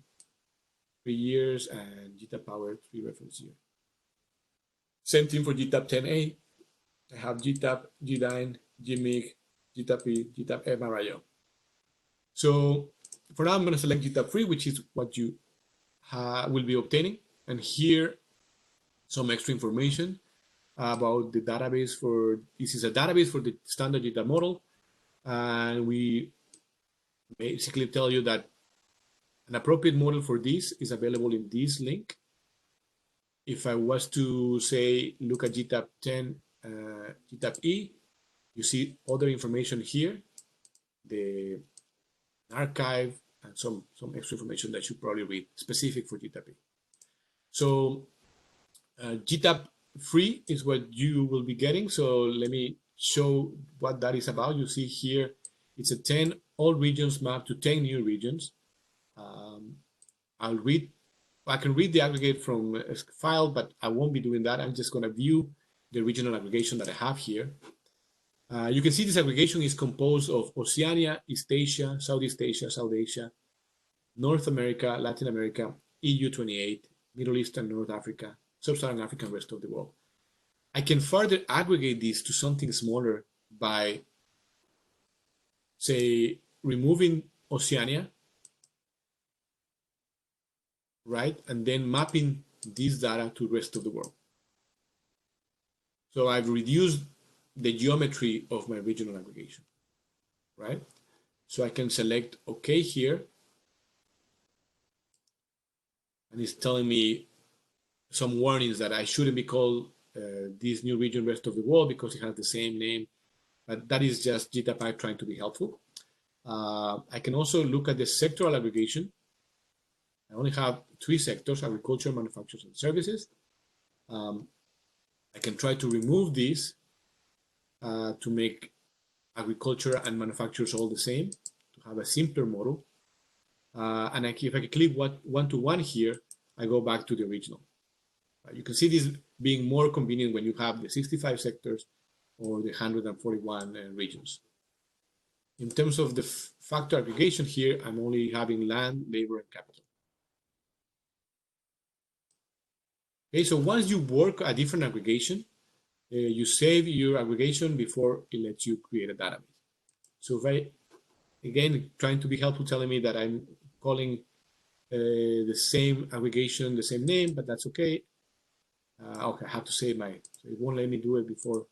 3 years, and GTAP-Power, 3 reference year. Same thing for GTAP-10A. I have GTAP, GDyn, GMIG, GTAP-E, GTAP-MRIO. So for now, I'm going to select GTAP-free, which is what you will be obtaining. And here, some extra information about the database for, this is a database for the standard GTAP model. And we basically tell you that an appropriate model for this is available in this link. If I was to say, look at GTAP-10, GTAP-E, you see other information here, the archive, and some extra information that you probably read specific for GTAP-E. So GTAP-free is what you will be getting. So let me show what that is about. You see here, it's a 10 all regions mapped to 10 new regions. I can read the aggregate from a file, but I won't be doing that. I'm just going to view the regional aggregation that I have here. You can see this aggregation is composed of Oceania, East Asia, Southeast Asia, South Asia, North America, Latin America, EU28, Middle East and North Africa, Sub-Saharan Africa, and rest of the world. I can further aggregate this to something smaller by, say, removing Oceania, right? And then mapping this data to the rest of the world. So I've reduced the geometry of my regional aggregation, right? So I can select OK here. And it's telling me some warnings that I shouldn't be called this new region rest of the world because it has the same name. But that is just GTAPAgg trying to be helpful. I can also look at the sectoral aggregation. I only have 3 sectors: agriculture, manufacturers, and services. I can try to remove these to make agriculture and manufacturers all the same, to have a simpler model. And if I click one-to-one here, I go back to the original. You can see this being more convenient when you have the 65 sectors or the 141 regions. In terms of the factor aggregation here, I'm only having land, labor, and capital. Okay, so once you work a different aggregation, you save your aggregation before it lets you create a database. So if I, again, trying to be helpful, telling me that I'm calling the same aggregation, the same name, but that's okay. Okay, I have to save my, so it won't let me do it before.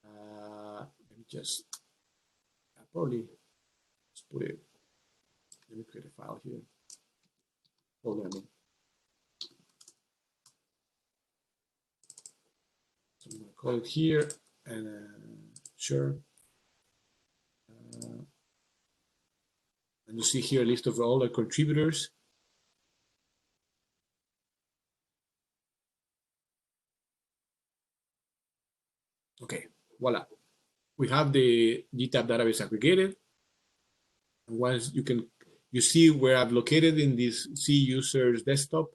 Let me just, probably just put it, let me create a file here. Hold on a minute. So I'm going to call it here and sure. And you see here a list of all the contributors. Okay, voila. We have the GTAP database aggregated. And once you see where I've located in this C users desktop.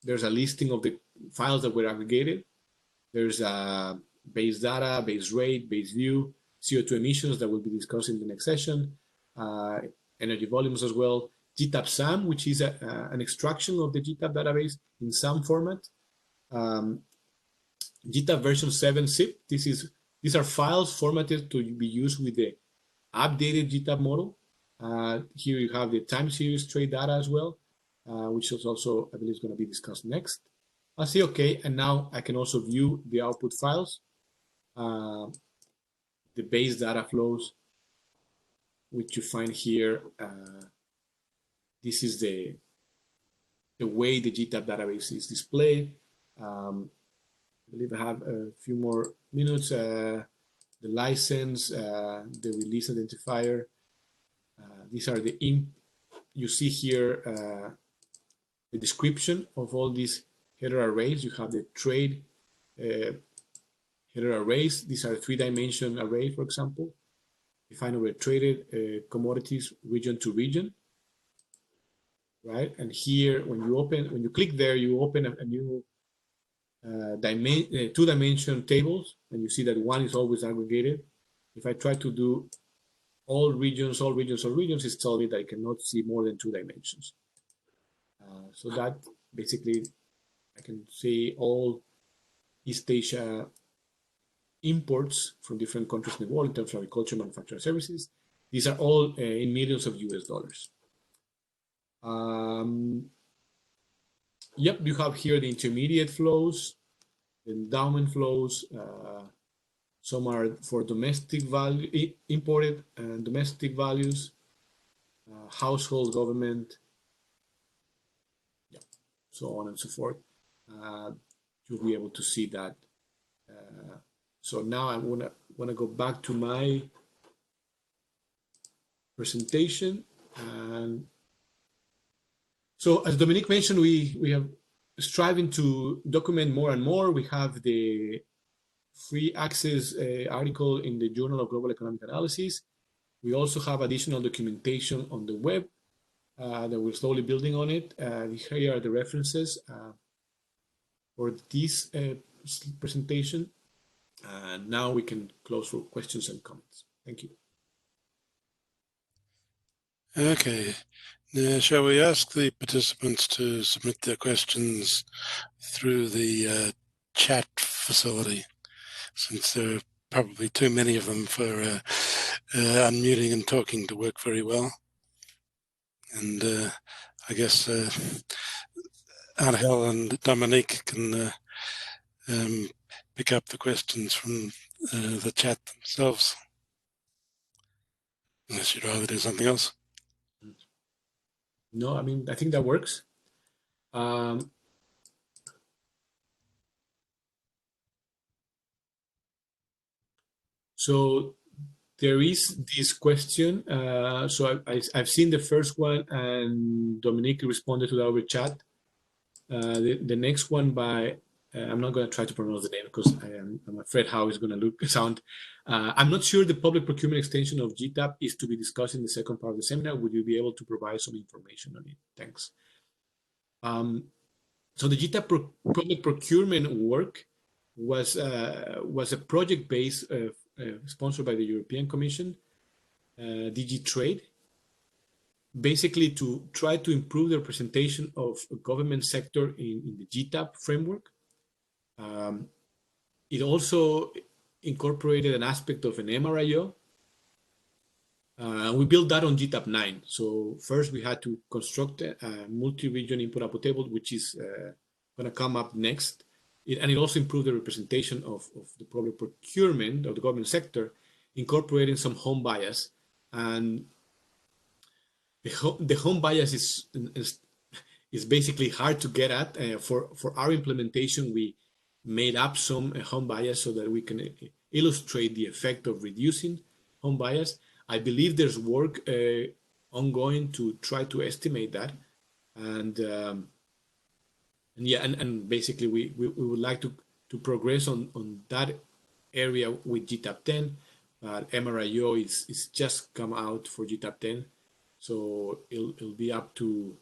There's a listing of the files that were aggregated. There's a base data, base rate, base view, CO2 emissions that we'll be discussing in the next session, energy volumes as well, GTAP SAM, which is an extraction of the GTAP database in SAM format. GTAP version 7 zip. These are files formatted to be used with the updated GTAP model. Here you have the time series trade data as well, which is also, I believe, is going to be discussed next. I'll say okay, and now I can also view the output files, the base data flows, which you find here. This is the way the GTAP database is displayed. I believe I have a few more minutes. The license, the release identifier. These are the you see here the description of all these header arrays. You have the trade header arrays. These are 3-dimension array, for example. Define over traded commodities region to region, right? And here, when you click there, you open a new 2-dimension tables, and you see that one is always aggregated. If I try to do all regions, it's telling me that I cannot see more than 2 dimensions. So that basically, I can see all East Asia imports from different countries in the world in terms of agriculture, manufacturing, services. These are all in millions of US dollars. Yep, you have here the intermediate flows, the endowment flows. Some are for domestic value, imported and domestic values, household, government, yeah, so on and so forth. You'll be able to see that. So now I want to go back to my presentation. And so as Dominique mentioned, we have striving to document more and more. We have the free access article in the Journal of Global Economic Analysis. We also have additional documentation on the web that we're slowly building on it. Here are the references for this presentation. Now we can close for questions and comments. Thank you. Okay. Now, shall we ask the participants to submit their questions through the chat facility, since there are probably too many of them for unmuting and talking to work very well. And I guess Angel and Dominique can pick up the questions from the chat themselves, unless you'd rather do something else. No, I mean, I think that works. So there is this question. So I've seen the first one, and Dominique responded to that over chat. The next one by, I'm not going to try to pronounce the name because I'm afraid how it's going to sound. I'm not sure the public procurement extension of GTAP is to be discussed in the second part of the seminar. Would you be able to provide some information on it? Thanks. So the GTAP public procurement work was a project based sponsored by the European Commission, DG Trade, basically to try to improve the representation of a government sector in the GTAP framework. It also incorporated an aspect of an MRIO. We built that on GTAP-9. So first we had to construct a multi-region input-output table, which is going to come up next. And it also improved the representation of the public procurement of the government sector, incorporating some home bias. And the home bias is basically hard to get at. For our implementation, we made up some home bias so that we can illustrate the effect of reducing home bias. I believe there's work ongoing to try to estimate that. And yeah, and basically we would like to progress on that area with GTAP-10. MRIO is just come out for GTAP-10, so it'll be up to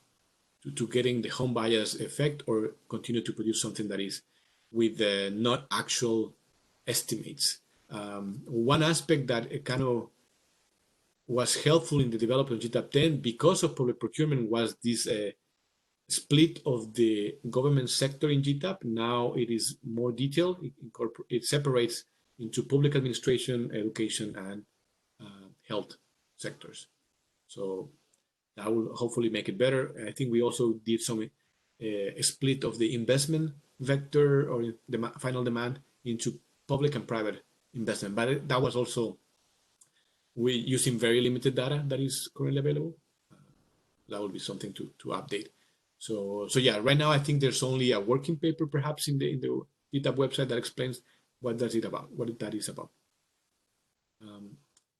getting the home bias effect or continue to produce something that is with not actual estimates. One aspect that kind of was helpful in the development of GTAP-10 because of public procurement was this split of the government sector in GTAP. Now it is more detailed. It separates into public administration, education, and health sectors. So that will hopefully make it better. I think we also did some split of the investment vector or the final demand into public and private investment. But that was also using very limited data that is currently available. That will be something to update. So yeah, right now I think there's only a working paper perhaps in the GTAP website that explains what that is about.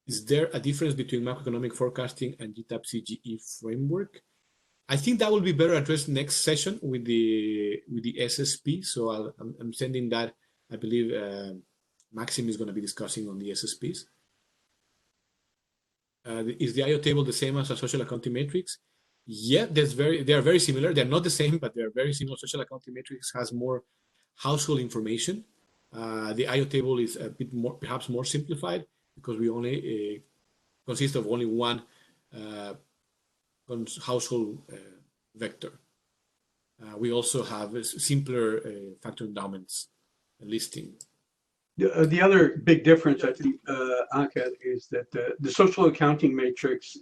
Is there a difference between macroeconomic forecasting and GTAP CGE framework? I think that will be better addressed next session with the SSP. So I'm sending that. I believe Maxim is going to be discussing on the SSPs. Is the IO table the same as a social accounting matrix? Yeah, they are very similar. They're not the same, but they're very similar. Social accounting matrix has more household information. The IO table is a bit more, perhaps more simplified because we only consist of only one household vector. We also have a simpler factor endowments listing. The other big difference, I think, Anka, is that the social accounting matrix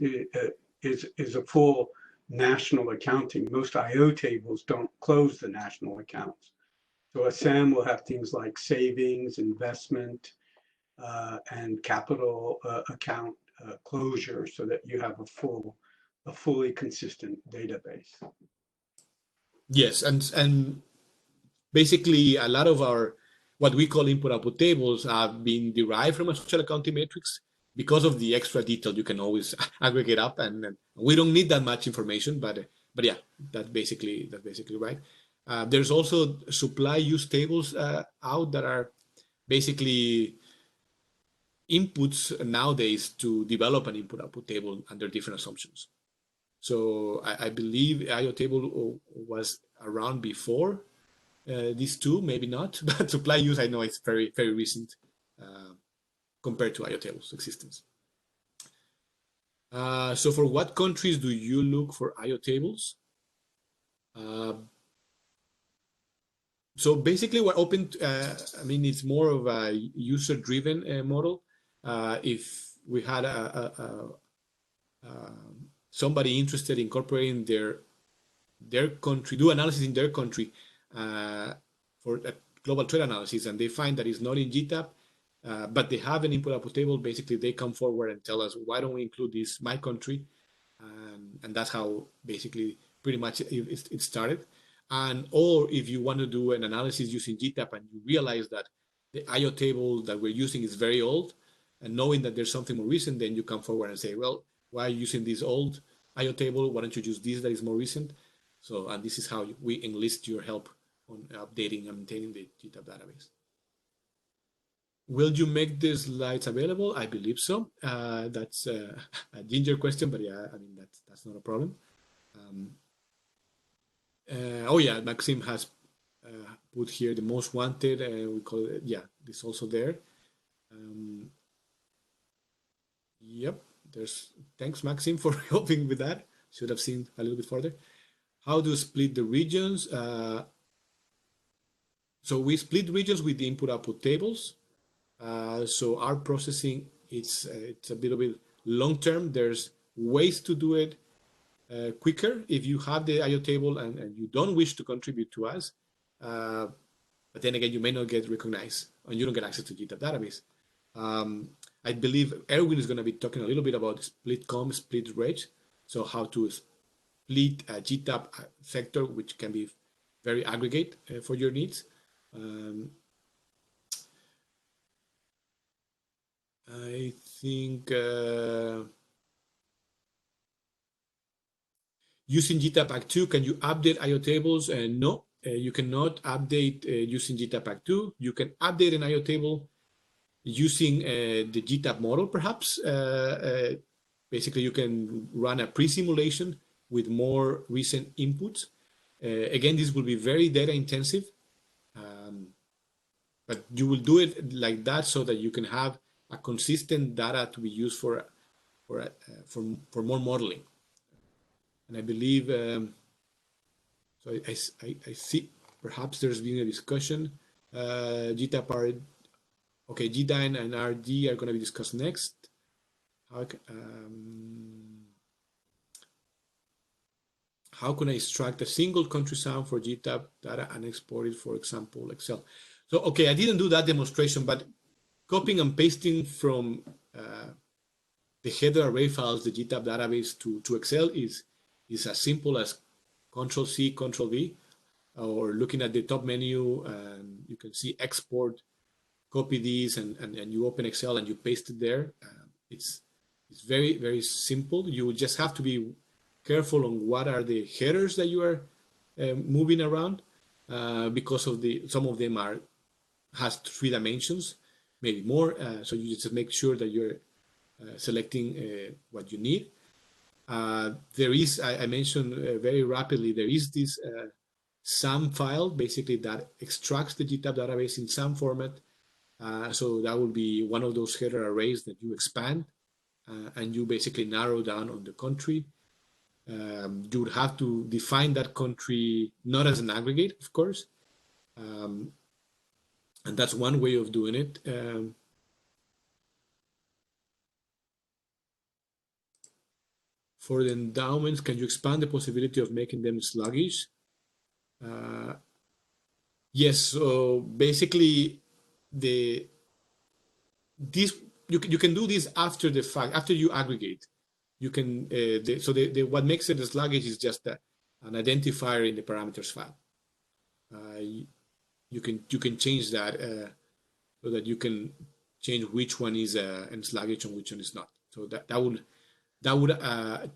is a full national accounting. Most IO tables don't close the national accounts. So a SAM will have things like savings, investment, and capital account closure so that you have a fully consistent database. Yes, and basically a lot of our what we call input-output tables have been derived from a social accounting matrix because of the extra detail you can always aggregate up, and we don't need that much information, but yeah, that's basically right. There's also supply use tables out that are basically inputs nowadays to develop an input-output table under different assumptions. So I believe IO table was around before these two, maybe not, but supply use, I know it's very, very recent compared to IO tables existence. So for what countries do you look for IO tables? So basically we're open to, I mean, it's more of a user-driven model. If we had somebody interested in incorporating their country, do analysis in their country for a global trade analysis, and they find that it's not in GTAP, but they have an input-output table, basically they come forward and tell us, why don't we include this, my country? And that's how basically pretty much it started. Or if you want to do an analysis using GTAP and you realize that the IO table that we're using is very old, and knowing that there's something more recent, then you come forward and say, well, why are you using this old IO table? Why don't you use this that is more recent? So, and this is how we enlist your help on updating and maintaining the GTAP database. Will you make the slides available? I believe so. That's a ginger question, but yeah, I mean, that's not a problem. Oh yeah, Maxim has put here the most wanted, we call it, yeah, this also there. Yep, thanks Maxim for helping with that. Should have seen a little bit further. How do you split the regions? So we split regions with the input-output tables. So our processing, it's a little bit long-term. There's ways to do it quicker if you have the IO table and you don't wish to contribute to us. But then again, you may not get recognized and you don't get access to GTAP database. I believe Erwin is going to be talking a little bit about split com, split reg. So how to split a GTAP sector, which can be very aggregate for your needs. I think using GTAPAgg2, can you update IO tables? No, you cannot update using GTAPAgg2. You can update an IO table using the GTAP model, perhaps. Basically, you can run a pre-simulation with more recent inputs. Again, this will be very data intensive, but you will do it like that so that you can have a consistent data to be used for for more modeling. And I believe, so I see perhaps there's been a discussion. GTAP-RD, okay, GDyn and RD are going to be discussed next. How can I extract a single country sum for GTAP data and export it, for example, Excel? So, okay, I didn't do that demonstration, but copying and pasting from the header array files, the GTAP database to Excel is as simple as Control-C, Control-V, or looking at the top menu and you can see export, copy these, and you open Excel and you paste it there. It's very, very simple. You just have to be careful on what are the headers that you are moving around because of some of them has 3 dimensions, maybe more. So you just make sure that you're selecting what you need. There is, I mentioned very rapidly, there is this SAM file basically that extracts the GTAP database in SAM format. So that will be one of those header arrays that you expand and you basically narrow down on the country. You would have to define that country not as an aggregate, of course. And that's one way of doing it. For the endowments, can you expand the possibility of making them sluggish? Yes, so basically you can do this after the fact, after you aggregate. You can what makes it sluggish is just an identifier in the parameters file. You can change that so that you can change which one is sluggish and which one is not. So that would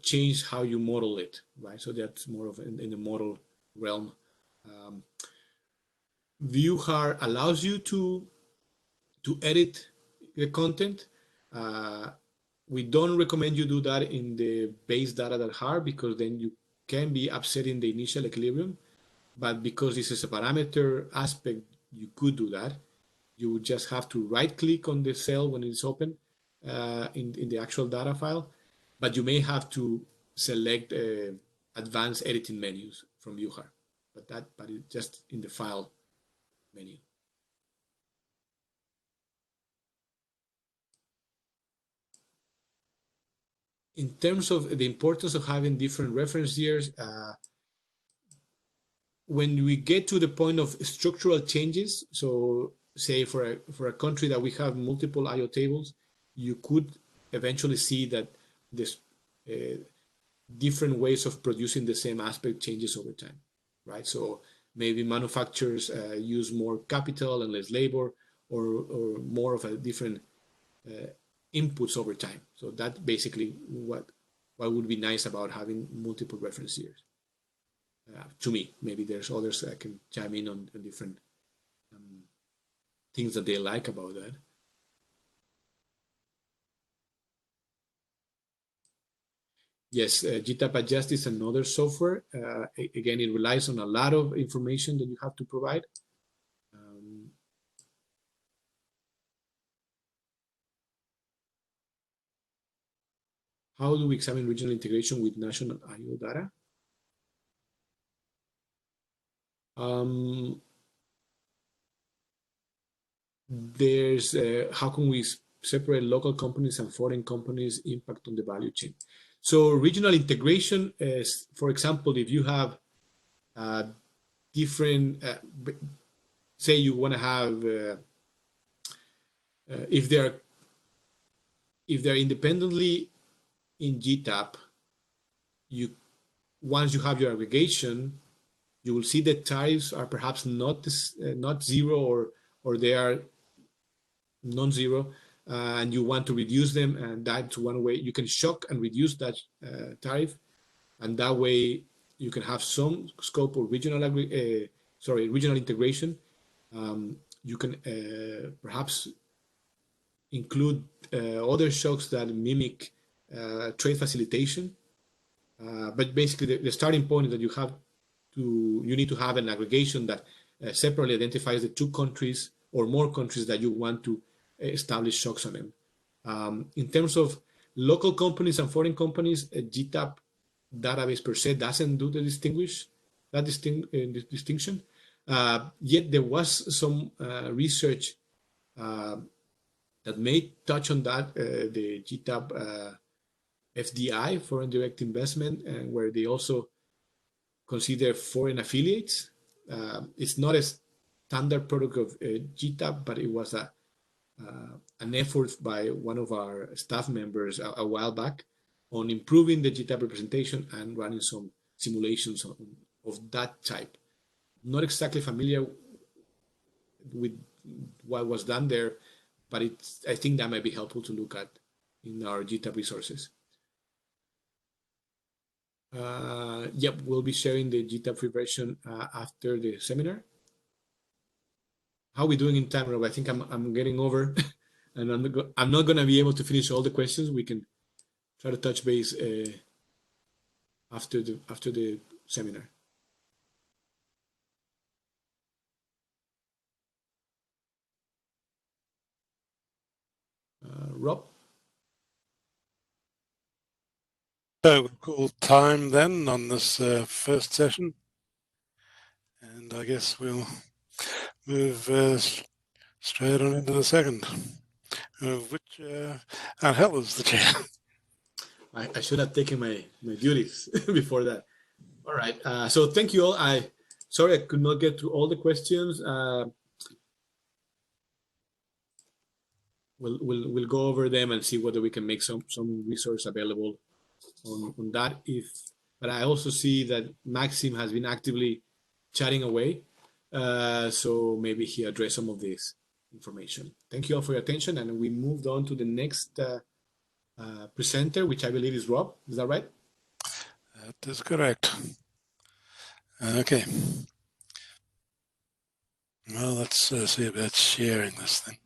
change how you model it, right? So that's more of in the model realm. ViewHar allows you to edit the content. We don't recommend you do that in the base data.har because then you can be upsetting the initial equilibrium. But because this is a parameter aspect, you could do that. You would just have to right-click on the cell when it's open in the actual data file. But you may have to select advanced editing menus from ViewHar. But it's just in the file menu. In terms of the importance of having different reference years, when we get to the point of structural changes, so say for a country that we have multiple IO tables, you could eventually see that this different ways of producing the same aspect changes over time, right? So maybe manufacturers use more capital and less labor, or more of a different inputs over time. So that's basically what would be nice about having multiple reference years. To me, maybe there's others that can chime in on different things that they like about that. Yes, GTAP-HS is another software. Again, it relies on a lot of information that you have to provide. How do we examine regional integration with national IO data? There's how can we separate local companies and foreign companies' impact on the value chain? So regional integration is, for example, if you have different, say you want to have, if they're independently in GTAP, once you have your aggregation, you will see that tariffs are perhaps not zero or they are non-zero, and you want to reduce them, and that's one way you can shock and reduce that tariff, and that way you can have some scope of regional integration. You can perhaps include other shocks that mimic trade facilitation, but basically the starting point is that you need to have an aggregation that separately identifies the 2 countries or more countries that you want to establish shocks on them. In terms of local companies and foreign companies, GTAP database per se doesn't do the distinction. Yet there was some research that may touch on that, the GTAP FDI, foreign direct investment, and where they also consider foreign affiliates. It's not a standard product of GTAP, but it was an effort by one of our staff members a while back on improving the GTAP representation and running some simulations of that type. Not exactly familiar with what was done there, but I think that might be helpful to look at in our GTAP resources. Yep, we'll be sharing the GTAP free version after the seminar. How are we doing in time, Rob? I think I'm getting over, and I'm not going to be able to finish all the questions. We can try to touch base after the seminar. Rob? So we'll call time then on this first session, and I guess we'll move straight on into the second, which Hel is the chair. I should have taken my duties before that. All right, so thank you all. Sorry I could not get to all the questions. We'll go over them and see whether we can make some resource available on that. But I also see that Maxim has been actively chatting away, so maybe he addressed some of this information. Thank you all for your attention, and we moved on to the next presenter, which I believe is Rob. Is that right? That is correct. Okay. Well, let's see about sharing this thing.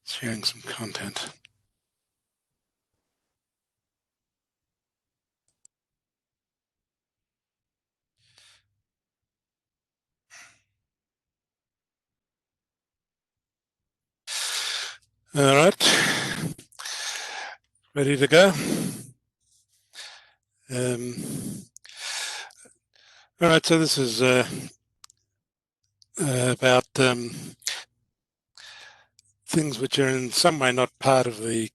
Sharing some content. All right. Ready to go? All right, so this is about things which are in some way not part of the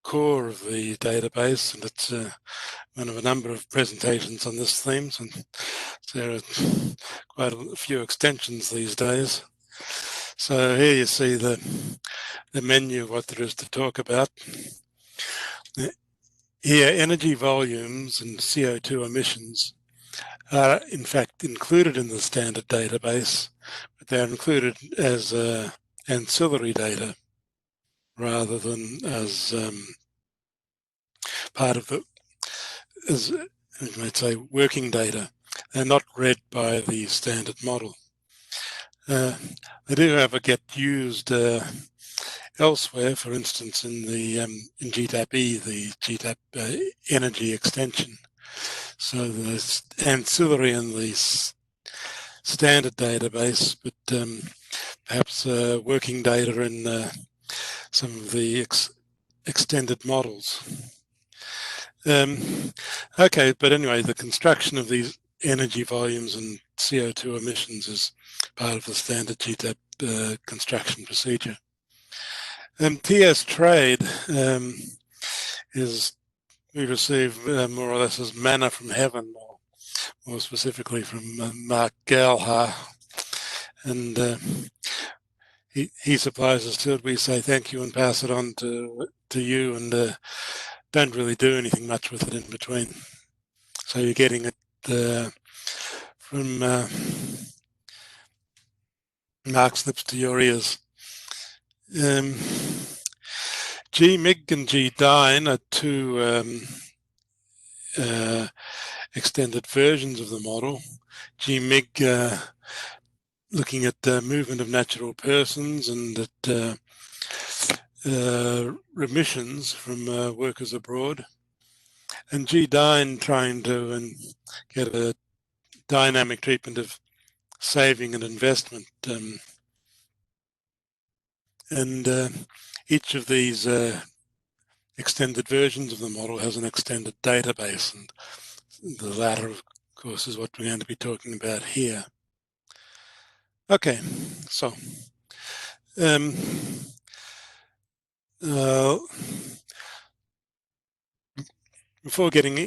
core of the database, and it's one of a number of presentations on this theme, and there are quite a few extensions these days. So here you see the menu of what there is to talk about. Here, energy volumes and CO2 emissions are in fact included in the standard database, but they're included as ancillary data rather than as part of the, as you might say, working data. They're not read by the standard model. They do, however, get used elsewhere, for instance, in the in GTAP-E, the GTAP energy extension. So there's ancillary in the standard database, but perhaps working data in some of the extended models. Okay, but anyway, the construction of these energy volumes and CO2 emissions is part of the standard GTAP construction procedure. TS trade is, we receive more or less as manna from heaven, or more specifically from Mark Galha, and he supplies us to it. We say thank you and pass it on to you, and don't really do anything much with it in between. So you're getting it from Mark's lips to your ears. GMIG and GDyn are two extended versions of the model. GMIG looking at movement of natural persons and at remissions from workers abroad, and GDyn trying to get a dynamic treatment of saving and investment. And each of these extended versions of the model has an extended database, and the latter, of course, is what we're going to be talking about here. Okay, so before getting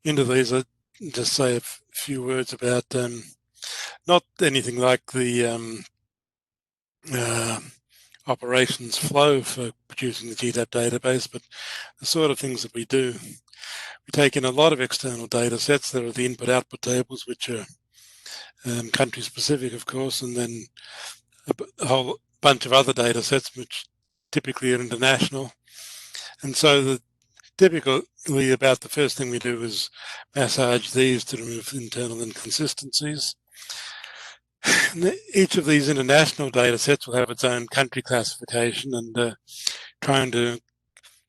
into these, I'll just say a few words about not anything like the operations flow for producing the GTAP database, but the sort of things that we do. We take in a lot of external data sets. There are the input-output tables, which are country-specific, of course, and then a whole bunch of other data sets, which typically are international. And so typically about the first thing we do is massage these to remove internal inconsistencies. Each of these international data sets will have its own country classification, and trying to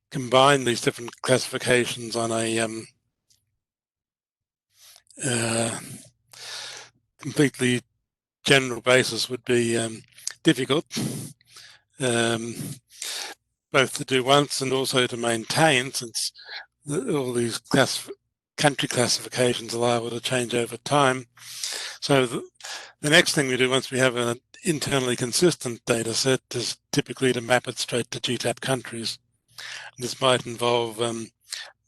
combine these different classifications on a completely general basis would be difficult, both to do once and also to maintain, since all these country classifications are liable to change over time. So the next thing we do once we have an internally consistent data set is typically to map it straight to GTAP countries. This might involve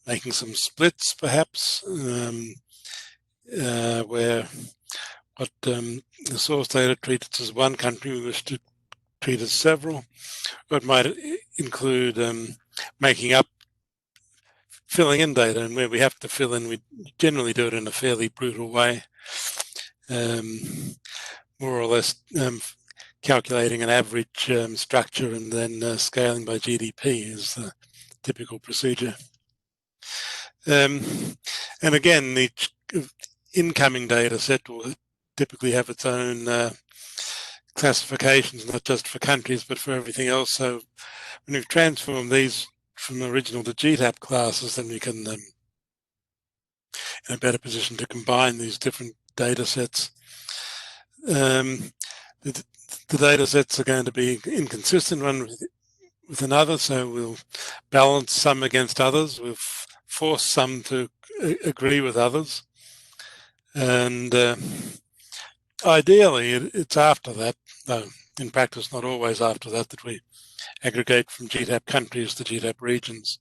making some splits, perhaps, where what the source data treats as one country we wish to treat as several. Or it might include making up, filling in data, and where we have to fill in, we generally do it in a fairly brutal way, more or less calculating an average structure and then scaling by GDP is the typical procedure. And again, each incoming data set will typically have its own classifications, not just for countries, but for everything else. So when we've transformed these from original to GTAP classes, then we can in a better position to combine these different data sets. The data sets are going to be inconsistent one with another, so we'll balance some against others. We'll force some to agree with others. And ideally, it's after that, though in practice not always after that, that we aggregate from GTAP countries to GTAP regions.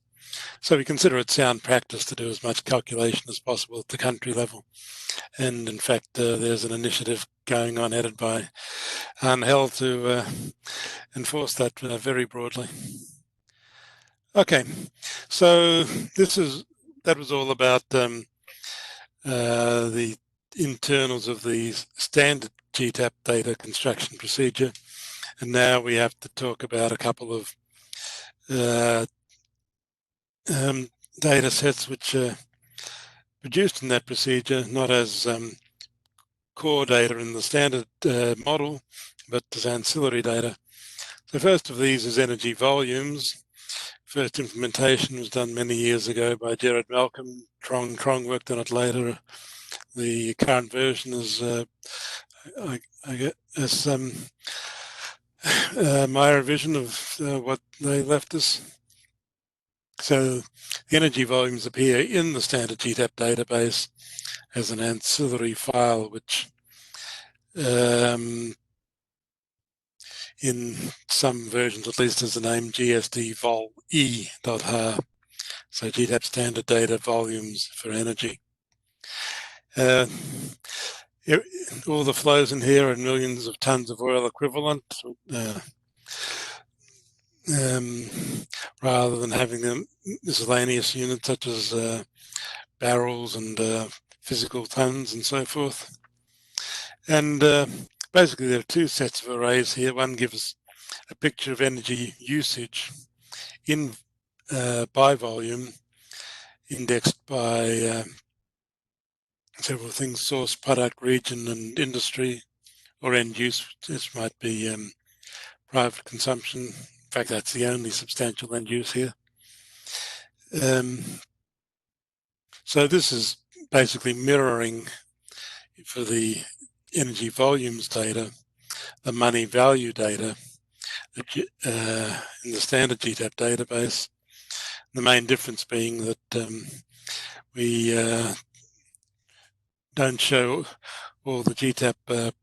So we consider it sound practice to do as much calculation as possible at the country level. And in fact, there's an initiative going on headed by Angel to enforce that very broadly. Okay, so that was all about the internals of the standard GTAP data construction procedure. And now we have to talk about a couple of data sets which are produced in that procedure, not as core data in the standard model, but as ancillary data. The first of these is energy volumes. First implementation was done many years ago by Gerard Malcolm. Trong worked on it later. The current version is, I guess, my revision of what they left us. So the energy volumes appear in the standard GTAP database as an ancillary file, which in some versions at least has the name gsd-vol-e.har. So GTAP standard data volumes for energy. All the flows in here are millions of tons of oil equivalent, rather than having them miscellaneous units such as barrels and physical tons and so forth. And basically there are two sets of arrays here. One gives a picture of energy usage in by volume, indexed by several things: source, product, region, and industry, or end use. This might be private consumption. In fact, that's the only substantial end use here. So this is basically mirroring for the energy volumes data, the money value data in the standard GTAP database. The main difference being that we don't show all the GTAP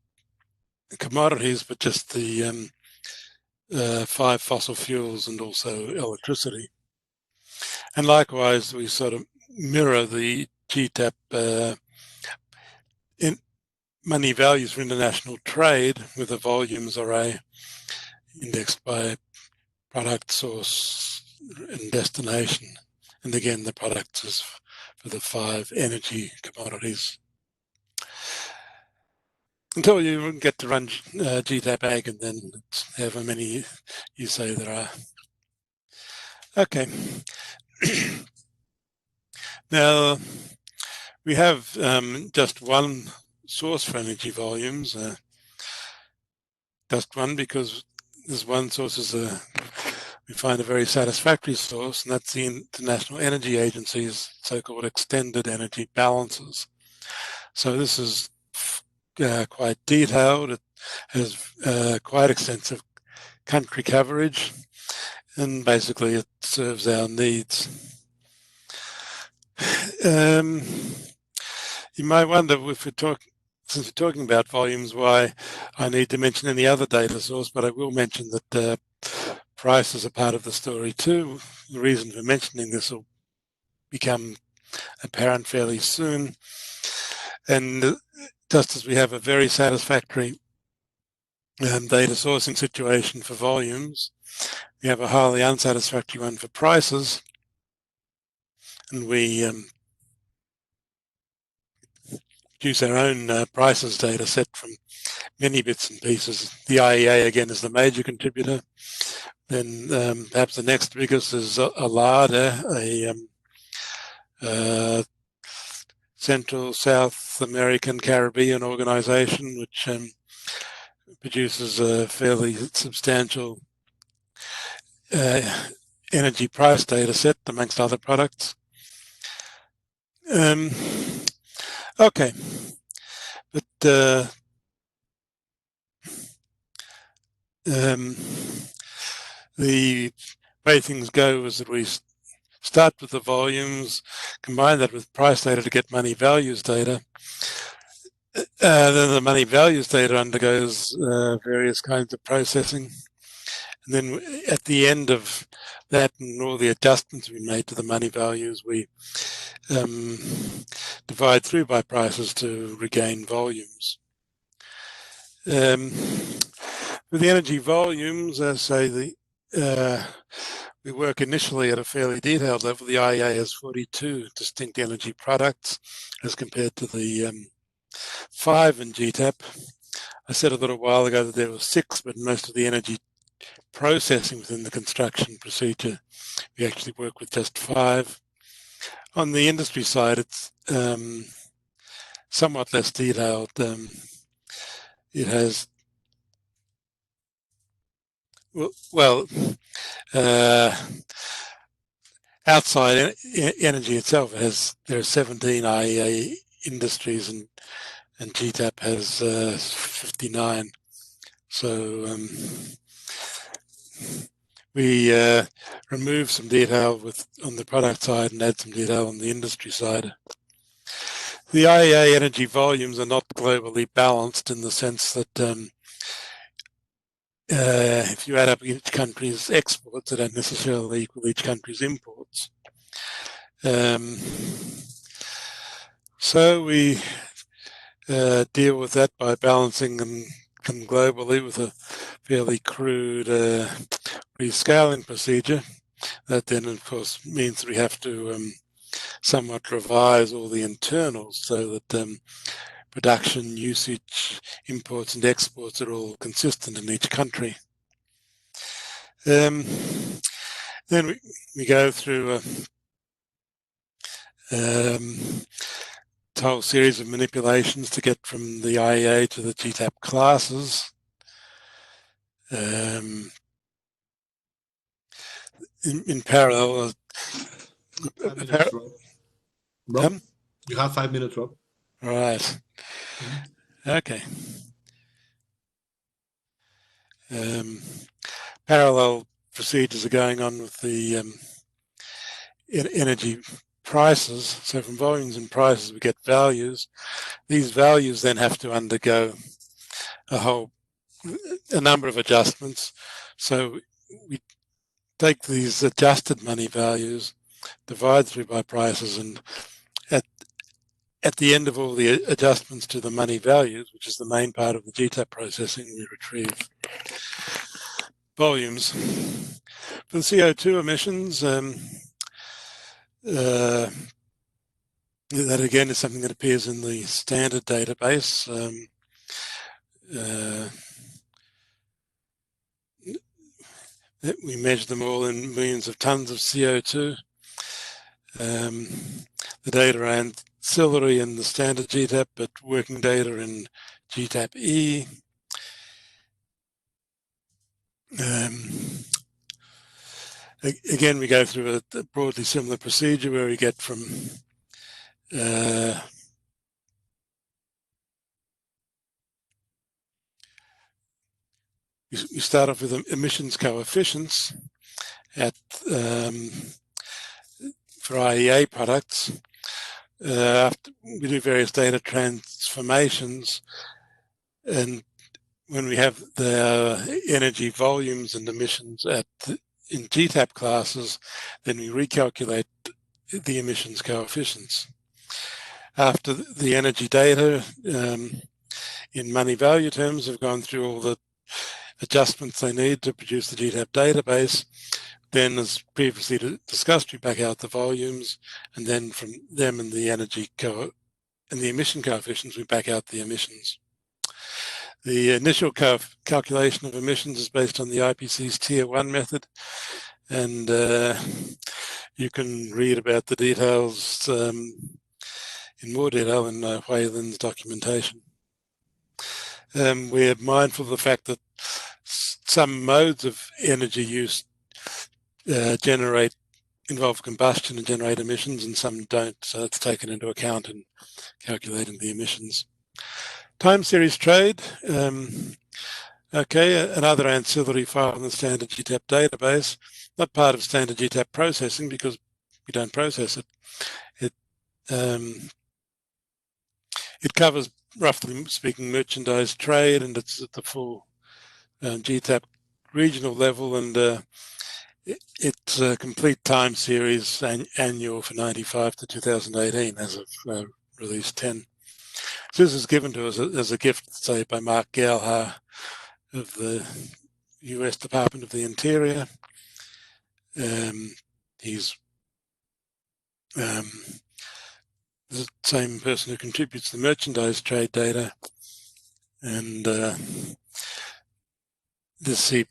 commodities, but just the 5 fossil fuels and also electricity. And likewise, we sort of mirror the GTAP money values for international trade with the volumes array indexed by product source and destination. And again, the product is for the 5 energy commodities. Until you get to run GTAPAgg, and then it's however many you say there are. Okay. Now, we have just one source for energy volumes. Just one, because this one source is we find a very satisfactory source, and that's the International Energy Agency's so-called extended energy balances. So this is quite detailed. It has quite extensive country coverage, and basically it serves our needs. You might wonder, if since we're talking about volumes, why I need to mention any other data source, but I will mention that price is a part of the story too. The reason for mentioning this will become apparent fairly soon. And just as we have a very satisfactory data sourcing situation for volumes, we have a highly unsatisfactory one for prices. And we produce our own prices data set from many bits and pieces. The IEA, again, is the major contributor. Then perhaps the next biggest is LADA, a Central South American Caribbean organization, which produces a fairly substantial energy price data set amongst other products. Okay, but the way things go is that we start with the volumes, combine that with price data to get money values data. Then the money values data undergoes various kinds of processing. And then at the end of that and all the adjustments we made to the money values, we divide through by prices to regain volumes. With the energy volumes, as I say, we work initially at a fairly detailed level. The IEA has 42 distinct energy products as compared to the 5 in GTAP. I said a little while ago that there were 6, but most of the energy processing within the construction procedure, we actually work with just 5. On the industry side, it's somewhat less detailed. It has, outside energy itself, there are 17 IEA industries, and GTAP has 59. So we remove some detail on the product side and add some detail on the industry side. The IEA energy volumes are not globally balanced in the sense that if you add up each country's exports, they don't necessarily equal each country's imports. So we deal with that by balancing them globally with a fairly crude rescaling procedure. That then, of course, means that we have to somewhat revise all the internals so that production, usage, imports and exports are all consistent in each country. Then we go through a whole series of manipulations to get from the IEA to the GTAP classes. In parallel, 5 minutes, Rob. You have 5 minutes, Rob. Right. Okay. Parallel procedures are going on with the energy prices. So from volumes and prices, we get values. These values then have to undergo a number of adjustments. So we take these adjusted money values, divide through by prices, and at the end of all the adjustments to the money values, which is the main part of the GTAP processing, we retrieve volumes. For the CO2 emissions, that again is something that appears in the standard database. We measure them all in millions of tons of CO2. The data are ancillary in the standard GTAP, but working data in GTAP-E. Again, we go through a broadly similar procedure where we get from we start off with emissions coefficients at for IEA products. After we do various data transformations, and when we have the energy volumes and emissions in GTAP classes, then we recalculate the emissions coefficients. After the energy data in money value terms have gone through all the adjustments they need to produce the GTAP database, then as previously discussed, we back out the volumes, and then from them and the energy and the emission coefficients, we back out the emissions. The initial calculation of emissions is based on the IPC's Tier 1 method, and you can read about the details in more detail in Whalen's documentation. We're mindful of the fact that some modes of energy use involve combustion and generate emissions, and some don't, so it's taken into account in calculating the emissions. Time series trade, okay, another ancillary file in the standard GTAP database, not part of standard GTAP processing because we don't process it. It covers, roughly speaking, merchandise trade, and it's at the full GTAP regional level, and it's a complete time series annual for 95 to 2018 as of release 10. So this is given to us as a gift, say, by Mark Galha of the US Department of the Interior. He's the same person who contributes the merchandise trade data, and this he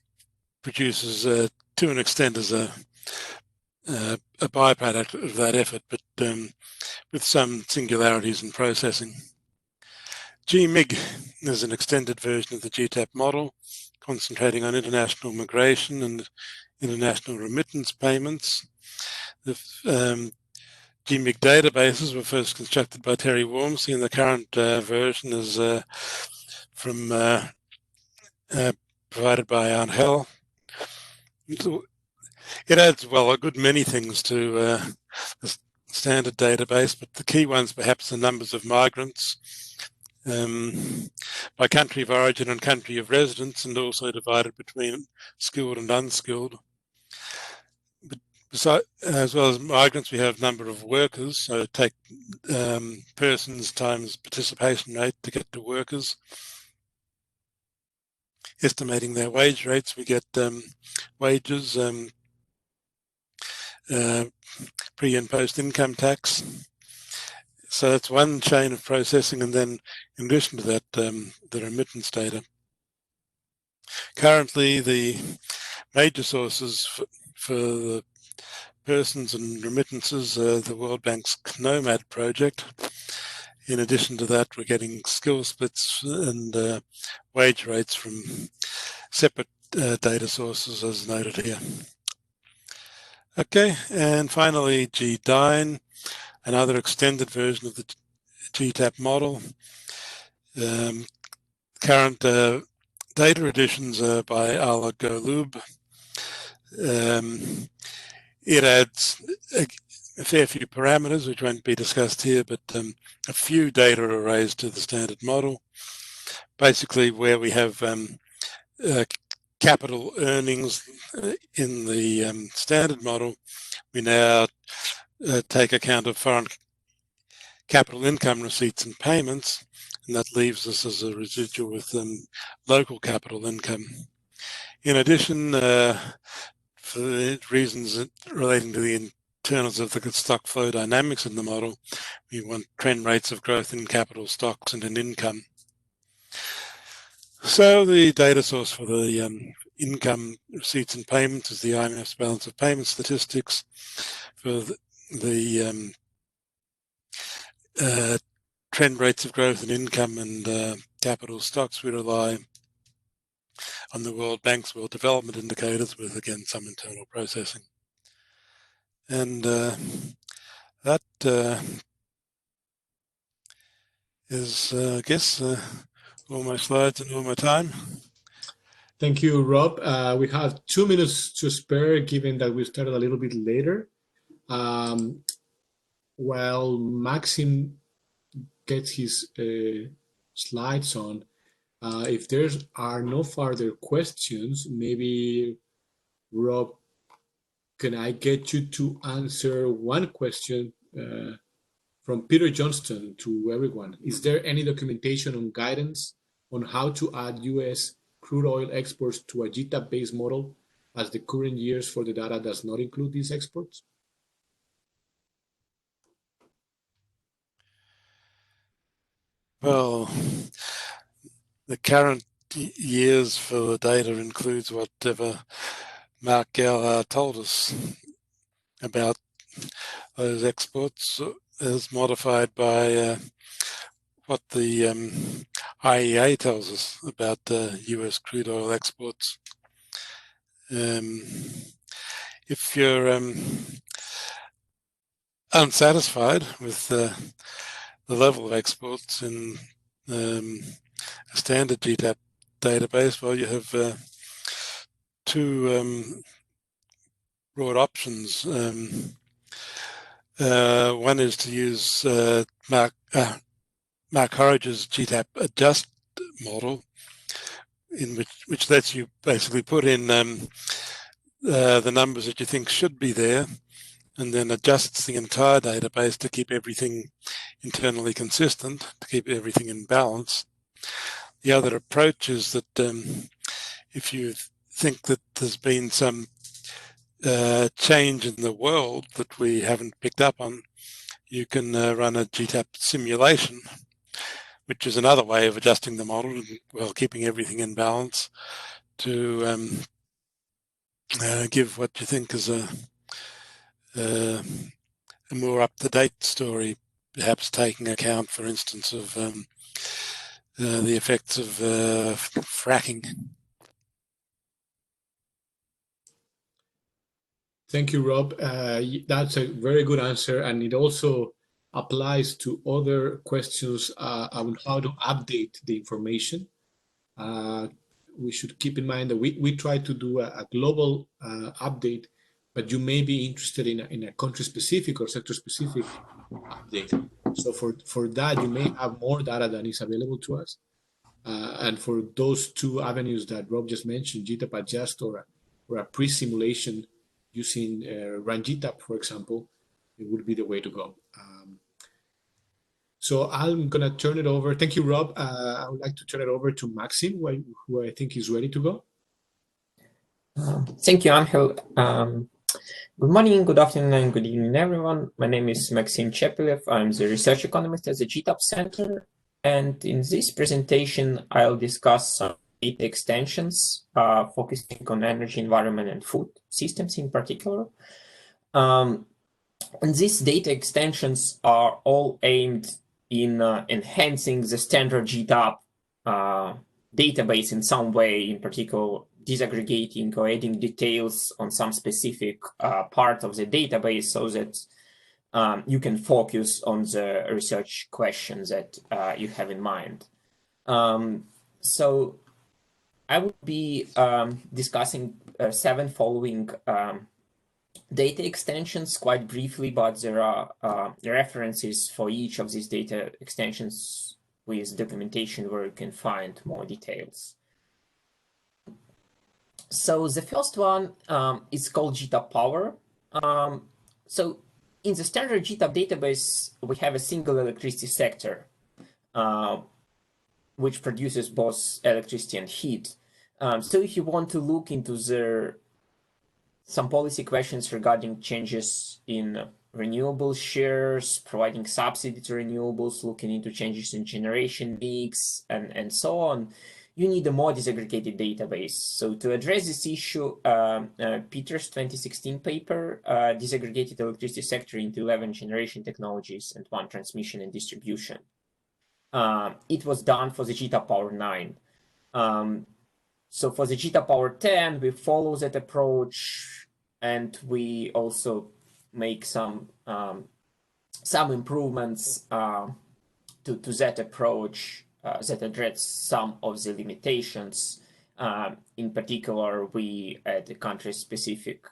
produces to an extent as a byproduct of that effort, but with some singularities in processing. GMIG is an extended version of the GTAP model, concentrating on international migration and international remittance payments. The GMIG databases were first constructed by Terry Wormsley, and the current version is provided by Angel. It adds, well, a good many things to the standard database, but the key ones perhaps are numbers of migrants by country of origin and country of residence, and also divided between skilled and unskilled. But as well as migrants, we have number of workers, so take persons times participation rate to get to workers. Estimating their wage rates, we get wages, pre and post income tax. So that's one chain of processing, and then in addition to that, the remittance data. Currently, the major sources for the persons and remittances are the World Bank's Nomad project. In addition to that, we're getting skill splits and wage rates from separate data sources as noted here. Okay, and finally GDyn, another extended version of the GTAP model. Current data additions are by Ala Golub. It adds a fair few parameters, which won't be discussed here, but a few data arrays to the standard model. Basically, where we have capital earnings in the standard model, we now take account of foreign capital income receipts and payments, and that leaves us as a residual with local capital income. In addition, for reasons relating to the internals of the stock flow dynamics in the model, we want trend rates of growth in capital stocks and in income. So the data source for the income receipts and payments is the IMF's balance of payment statistics. For the trend rates of growth in income and capital stocks, we rely on the World Bank's World Development Indicators with, again, some internal processing. And that is, I guess, all my slides and all my time. Thank you, Rob. We have 2 minutes to spare, given that we started a little bit later. While Maxim gets his slides on, if there are no further questions, maybe, Rob, can I get you to answer one question from Peter Johnston to everyone? Is there any documentation on guidance on how to add US crude oil exports to a GTAP-based model, as the current years for the data does not include these exports? Well, the current years for the data includes whatever Mark Gallagher told us about those exports, as modified by what the IEA tells us about US crude oil exports. If you're unsatisfied with the level of exports in a standard GTAP database, well, you have two broad options. One is to use Mark Horridge's GTAP-adjust model, in which lets you basically put in the numbers that you think should be there, and then adjusts the entire database to keep everything internally consistent, to keep everything in balance. The other approach is that if you think that there's been some change in the world that we haven't picked up on, you can run a GTAP simulation, which is another way of adjusting the model while keeping everything in balance, to give what you think is a more up-to-date story, perhaps taking account, for instance, of the effects of fracking. Thank you, Rob. That's a very good answer, and it also applies to other questions on how to update the information. We should keep in mind that we try to do a global update, but you may be interested in a country-specific or sector-specific update. So for that, you may have more data than is available to us. And for those two avenues that Rob just mentioned, GTAP-adjust or a pre-simulation using Run GTAP, for example, it would be the way to go. So I'm going to turn it over. Thank you, Rob. I would like to turn it over to Maxim, who I think is ready to go. Thank you, Angel. Good morning, good afternoon, and good evening, everyone. My name is Maxim Chepelev. I'm the research economist at the GTAP Center. And in this presentation, I'll discuss some data extensions focusing on energy, environment, and food systems in particular. And these data extensions are all aimed in enhancing the standard GTAP database in some way, in particular, disaggregating or adding details on some specific part of the database so that you can focus on the research questions that you have in mind. So I will be discussing 7 following data extensions quite briefly, but there are references for each of these data extensions with documentation where you can find more details. So the first one is called GTAP Power. So in the standard GTAP database, we have a single electricity sector, which produces both electricity and heat. So if you want to look into some policy questions regarding changes in renewable shares, providing subsidy to renewables, looking into changes in generation mix, and so on, you need a more disaggregated database. So to address this issue, Peter's 2016 paper disaggregated the electricity sector into 11 generation technologies and 1 transmission and distribution. It was done for the GTAP Power 9. So for the GTAP Power 10, we follow that approach, and we also make some improvements to that approach that address some of the limitations. In particular, we add the country-specific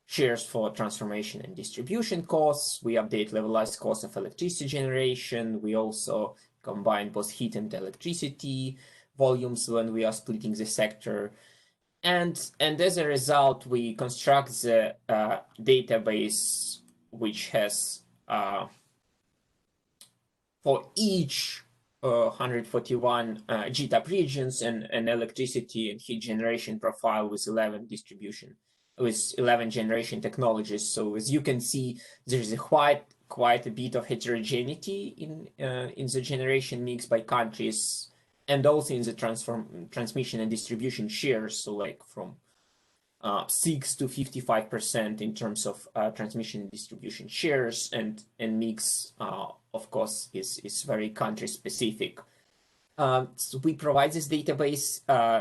shares for transformation and distribution costs. We update levelized cost of electricity generation. We also combine both heat and electricity volumes when we are splitting the sector. And as a result, we construct the database which has for each 141 GTAP regions and an electricity and heat generation profile with 11 generation technologies. So as you can see, there's a quite a bit of heterogeneity in the generation mix by countries, and also in the transmission and distribution shares, so like from 6 to 55% in terms of transmission and distribution shares, and mix, of course, is very country specific. So we provide this database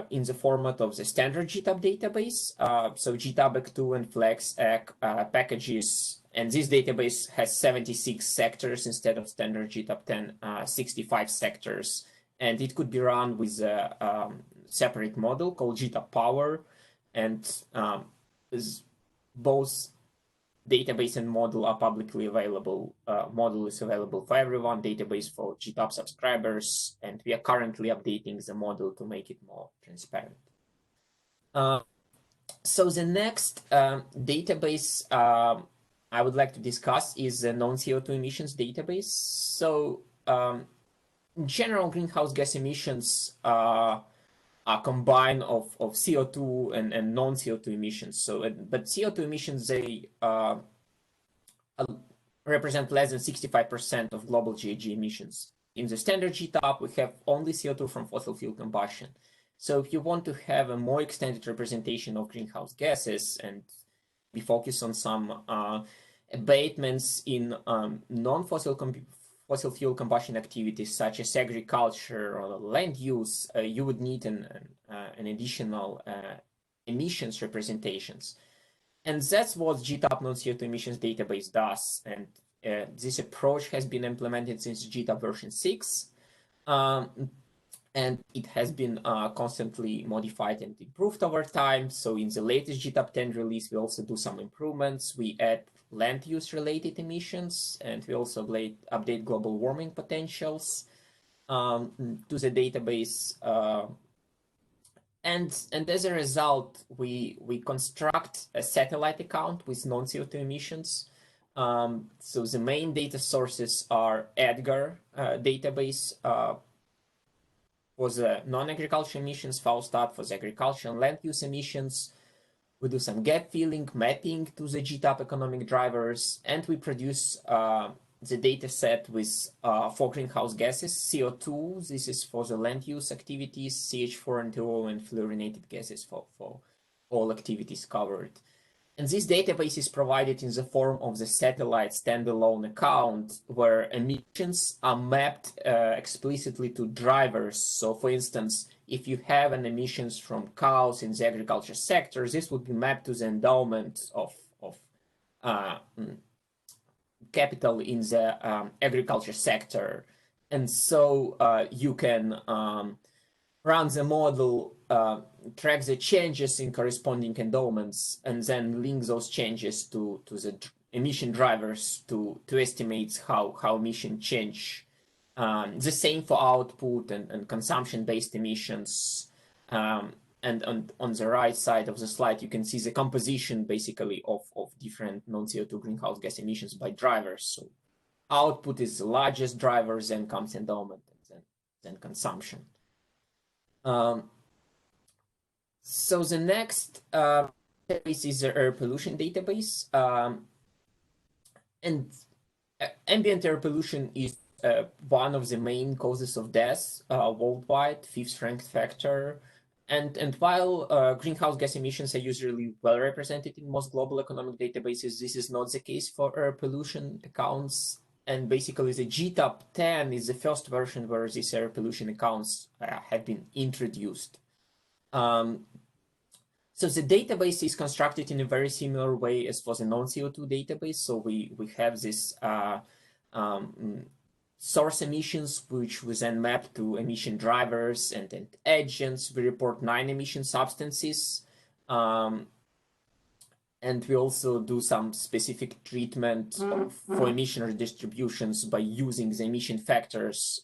in the format of the standard GTAP database, so GTAPAgg2 and FlexAgg packages, and this database has 76 sectors instead of standard GTAP 10, 65 sectors. And it could be run with a separate model called GTAP Power, and both database and model are publicly available. Model is available for everyone, database for GTAP subscribers, and we are currently updating the model to make it more transparent. So the next database I would like to discuss is the non-CO2 emissions database. So general greenhouse gas emissions are combined of CO2 and non-CO2 emissions. So, but CO2 emissions, they represent less than 65% of global GHG emissions. In the standard GTAP, we have only CO2 from fossil fuel combustion. So if you want to have a more extended representation of greenhouse gases, and we focus on some abatements in non-fossil fossil fuel combustion activities such as agriculture or land use, you would need an additional emissions representations. And that's what GTAP non-CO2 emissions database does. And this approach has been implemented since GTAP version 6. And it has been constantly modified and improved over time. So in the latest GTAP 10 release, we also do some improvements. We add land use related emissions, and we also update global warming potentials to the database. And as a result, we construct a satellite account with non-CO2 emissions. So the main data sources are EDGAR database for the non-agricultural emissions, FAUSTAT for the agricultural and land use emissions. We do some gap filling, mapping to the GTAP economic drivers, and we produce the data set with 4 greenhouse gases, CO2, this is for the land use activities, CH4 and NO, and fluorinated gases for all activities covered. And this database is provided in the form of the satellite standalone account, where emissions are mapped explicitly to drivers. So for instance, if you have an emissions from cows in the agriculture sector, this would be mapped to the endowment of capital in the agriculture sector. And so you can runs the model, tracks the changes in corresponding endowments, and then links those changes to the emission drivers to estimate how emission change. The same for output and consumption-based emissions. And on the right side of the slide, you can see the composition basically of different non-CO2 greenhouse gas emissions by drivers. So output is the largest driver, then comes endowment, and then consumption. So the next database is the air pollution database. And ambient air pollution is one of the main causes of death worldwide, 5th ranked factor. And while greenhouse gas emissions are usually well represented in most global economic databases, this is not the case for air pollution accounts. And basically, the GTAP-10 is the first version where these air pollution accounts have been introduced. So the database is constructed in a very similar way as for the non-CO2 database. So we have this source emissions, which we then map to emission drivers and agents. We report 9 emission substances. And we also do some specific treatment for emission redistributions by using the emission factors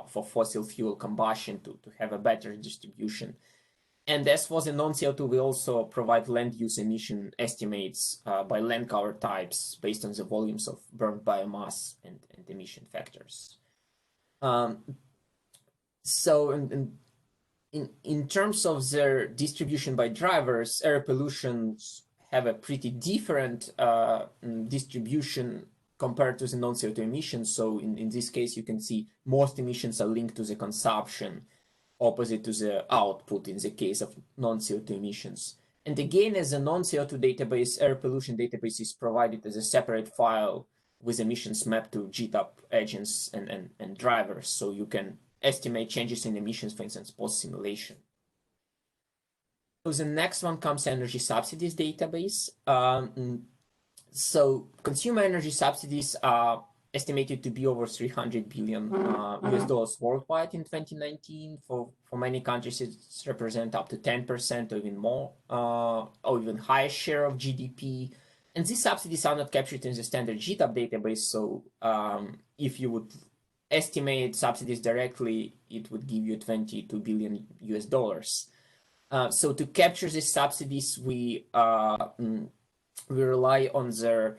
for fossil fuel combustion to have a better distribution. And as for the non-CO2, we also provide land use emission estimates by land cover types based on the volumes of burned biomass and emission factors. So in terms of their distribution by drivers, air pollutions have a pretty different distribution compared to the non-CO2 emissions. So in this case, you can see most emissions are linked to the consumption, opposite to the output in the case of non-CO2 emissions. And again, as a non-CO2 database, air pollution database is provided as a separate file with emissions mapped to GTAP agents and drivers. So you can estimate changes in emissions, for instance, post-simulation. So the next one comes energy subsidies database. So consumer energy subsidies are estimated to be over $300 billion US dollars worldwide in 2019. For many countries, it represents up to 10% or even more, or even higher share of GDP. And these subsidies are not captured in the standard GTAP database. So if you would estimate subsidies directly, it would give you 22 billion US dollars. So to capture these subsidies, we rely on their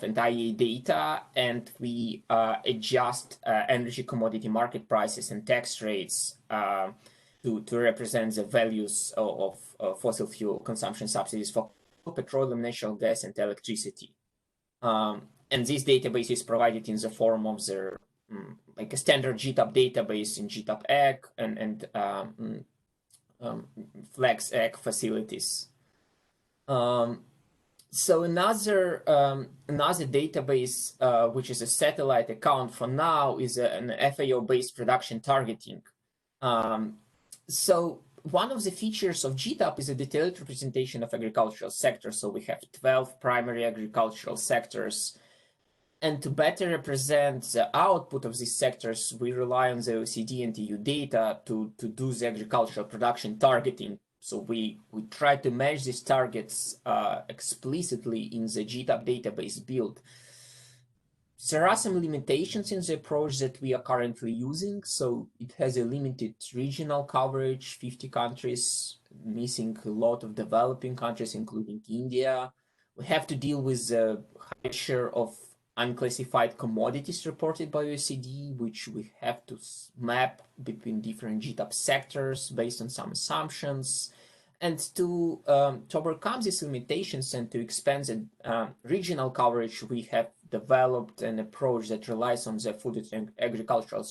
and IEA data, and we adjust energy commodity market prices and tax rates to represent the values of fossil fuel consumption subsidies for petroleum, natural gas, and electricity. And this database is provided in the form of their like a standard GTAP database in GTAPAgg and FlexAgg facilities. So another database, which is a satellite account for now, is an FAO-based production targeting. So one of the features of GTAP is a detailed representation of agricultural sectors. So we have 12 primary agricultural sectors. And to better represent the output of these sectors, we rely on the OECD and EU data to do the agricultural production targeting. So we try to match these targets explicitly in the GTAP database build. There are some limitations in the approach that we are currently using. So it has a limited regional coverage, 50 countries, missing a lot of developing countries, including India. We have to deal with the high share of unclassified commodities reported by OECD, which we have to map between different GTAP sectors based on some assumptions. And to overcome these limitations and to expand the regional coverage, we have developed an approach that relies on the Food and Agricultural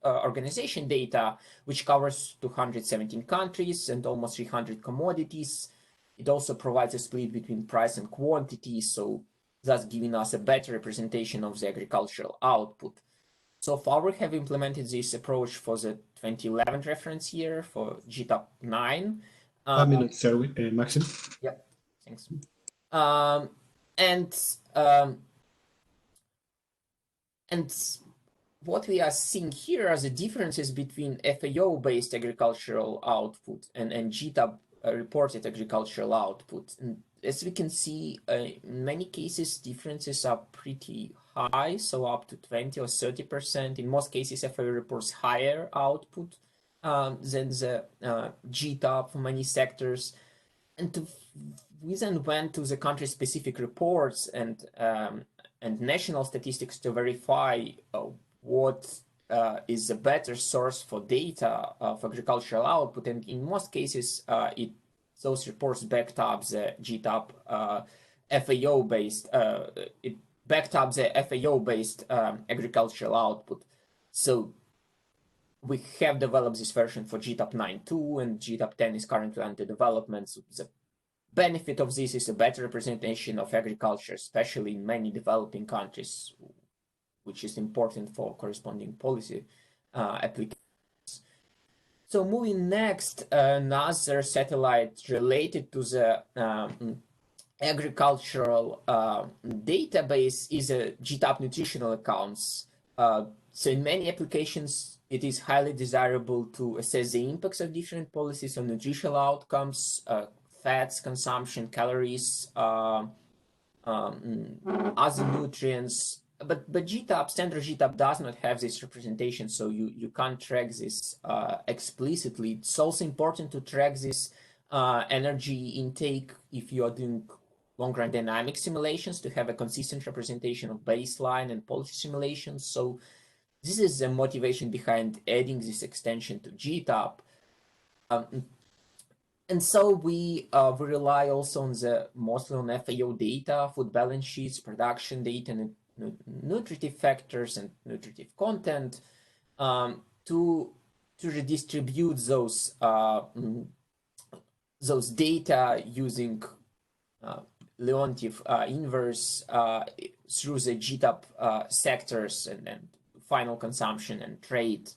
Organization data, which covers 217 countries and almost 300 commodities. It also provides a split between price and quantity, so thus giving us a better representation of the agricultural output. So far, we have implemented this approach for the 2011 reference year for GTAP-9. 1 minute, sorry, Maxim. Yeah, thanks. And what we are seeing here are the differences between FAO-based agricultural output and GTAP reported agricultural output. And as we can see, in many cases, differences are pretty high, so up to 20 or 30%. In most cases, FAO reports higher output than the GTAP for many sectors. And we then went to the country-specific reports and national statistics to verify what is a better source for data of agricultural output. And in most cases, those reports backed up the GTAP FAO-based, it backed up the FAO-based agricultural output. So we have developed this version for GTAP 9.2, and GTAP 10 is currently under development. So the benefit of this is a better representation of agriculture, especially in many developing countries, which is important for corresponding policy applications. So moving next, another satellite related to the agricultural database is a GTAP nutritional accounts. So in many applications, it is highly desirable to assess the impacts of different policies on nutritional outcomes, fats consumption, calories, other nutrients. But GTAP, standard GTAP does not have this representation, so you can't track this explicitly. It's also important to track this energy intake if you are doing long-run dynamic simulations to have a consistent representation of baseline and policy simulations. So this is the motivation behind adding this extension to GTAP. And so we rely also on mostly on FAO data, food balance sheets, production data, and nutritive factors and nutritive content to redistribute those data using Leontief inverse through the GTAP sectors and final consumption and trade.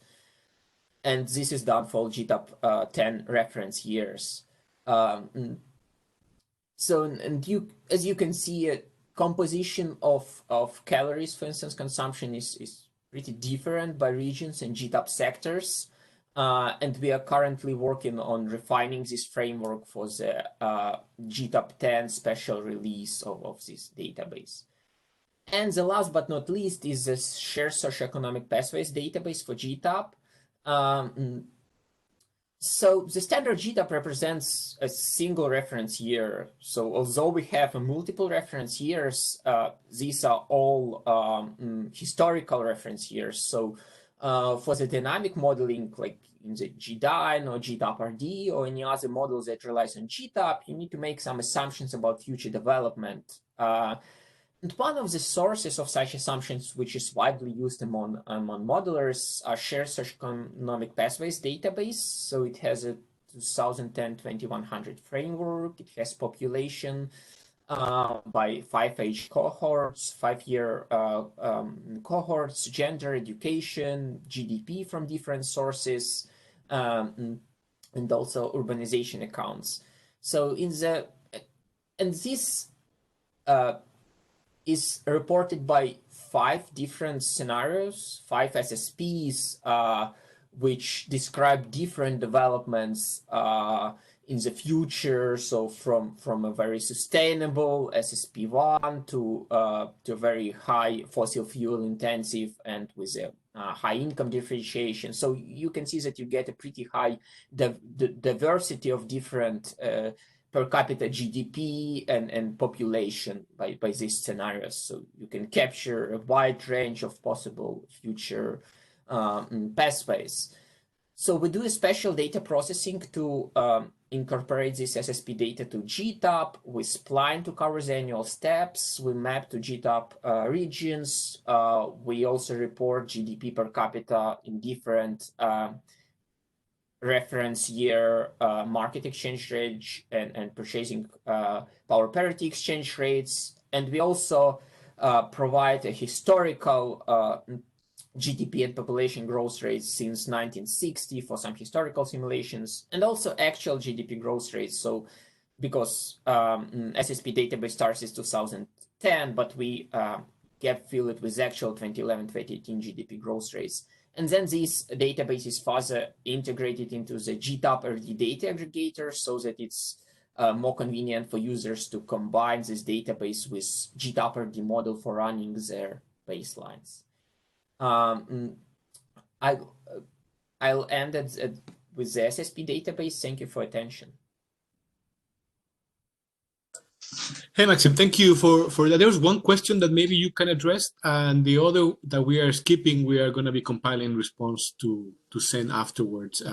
And this is done for GTAP 10 reference years. So, as you can see, composition of calories, for instance, consumption is pretty different by regions and GTAP sectors. And we are currently working on refining this framework for the GTAP 10 special release of this database. And the last but not least is the shared socioeconomic pathways database for GTAP. So the standard GTAP represents a single reference year. So although we have multiple reference years, these are all historical reference years. So for the dynamic modeling, like in the GDyn or GTAP-RD or any other models that relies on GTAP, you need to make some assumptions about future development. And one of the sources of such assumptions, which is widely used among modelers, are shared socioeconomic pathways database. So it has a 2010-2100 framework. It has population by 5 age cohorts, 5-year cohorts, gender, education, GDP from different sources, and also urbanization accounts. So this is reported by 5 different scenarios, 5 SSPs, which describe different developments in the future. So from a very sustainable SSP1 to a very high fossil fuel intensive and with a high income differentiation. So you can see that you get a pretty high diversity of different per capita GDP and population by these scenarios. So you can capture a wide range of possible future pathways. So we do a special data processing to incorporate this SSP data to GTAP. We spline to cover the annual steps. We map to GTAP regions. We also report GDP per capita in different reference year market exchange rate and purchasing power parity exchange rates. And we also provide a historical GDP and population growth rates since 1960 for some historical simulations, and also actual GDP growth rates. So because SSP database starts is 2010, but we gap filled with actual 2011-2018 GDP growth rates. And then this database is further integrated into the GTAP-RD data aggregator so that it's more convenient for users to combine this database with GTAP-RD model for running their baselines. I'll end with the SSP database. Thank you for attention. Hey, Maxim, thank you for that. There was one question that maybe you can address, and the other that we are skipping, we are going to be compiling response to send afterwards.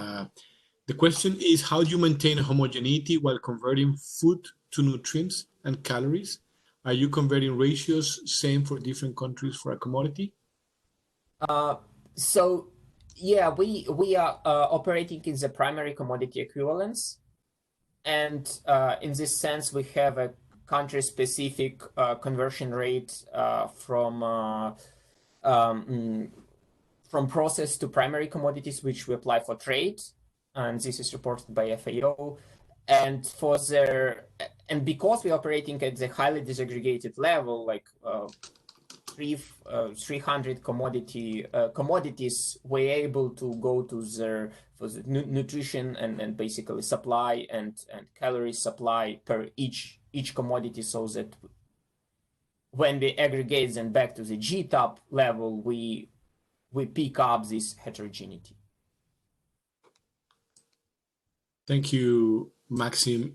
The question is, how do you maintain homogeneity while converting food to nutrients and calories? Are you converting ratios same for different countries for a commodity? So yeah, we are operating in the primary commodity equivalence, and in this sense, we have a country-specific conversion rate from process to primary commodities, which we apply for trade, and this is reported by FAO. And because we're operating at the highly disaggregated level, like 300 commodities, we're able to go to the nutrition and basically supply and calorie supply per each commodity, so that when we aggregate them back to the GTAP level, we pick up this heterogeneity. Thank you, Maxim.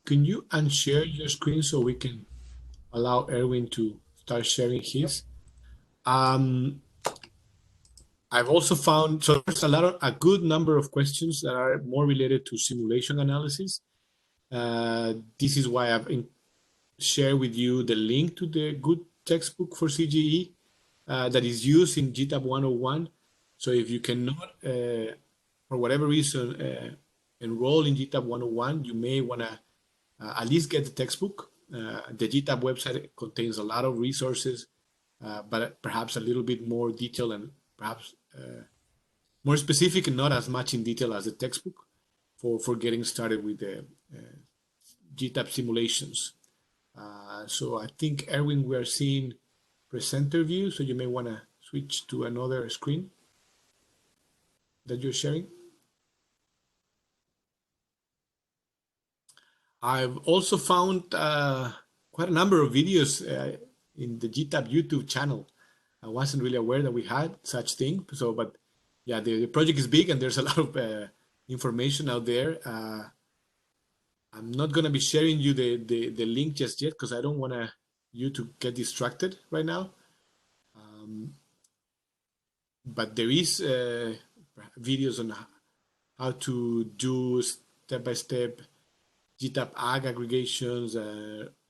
Can you unshare your screen so we can allow Erwin to start sharing his? I've also found, so there's a good number of questions that are more related to simulation analysis. This is why I've shared with you the link to the good textbook for CGE that is used in GTAP 101. So if you cannot, for whatever reason, enroll in GTAP 101, you may want to at least get the textbook. The GTAP website contains a lot of resources, but perhaps a little bit more detail and perhaps more specific and not as much in detail as the textbook for getting started with the GTAP simulations. So I think, Erwin, we are seeing presenter view, so you may want to switch to another screen that you're sharing. I've also found quite a number of videos in the GTAP YouTube channel. I wasn't really aware that we had such thing. So, but yeah, the project is big and there's a lot of information out there. I'm not going to be sharing you the link just yet because I don't want you to get distracted right now. But there is videos on how to do step-by-step GTAP-AgG aggregations,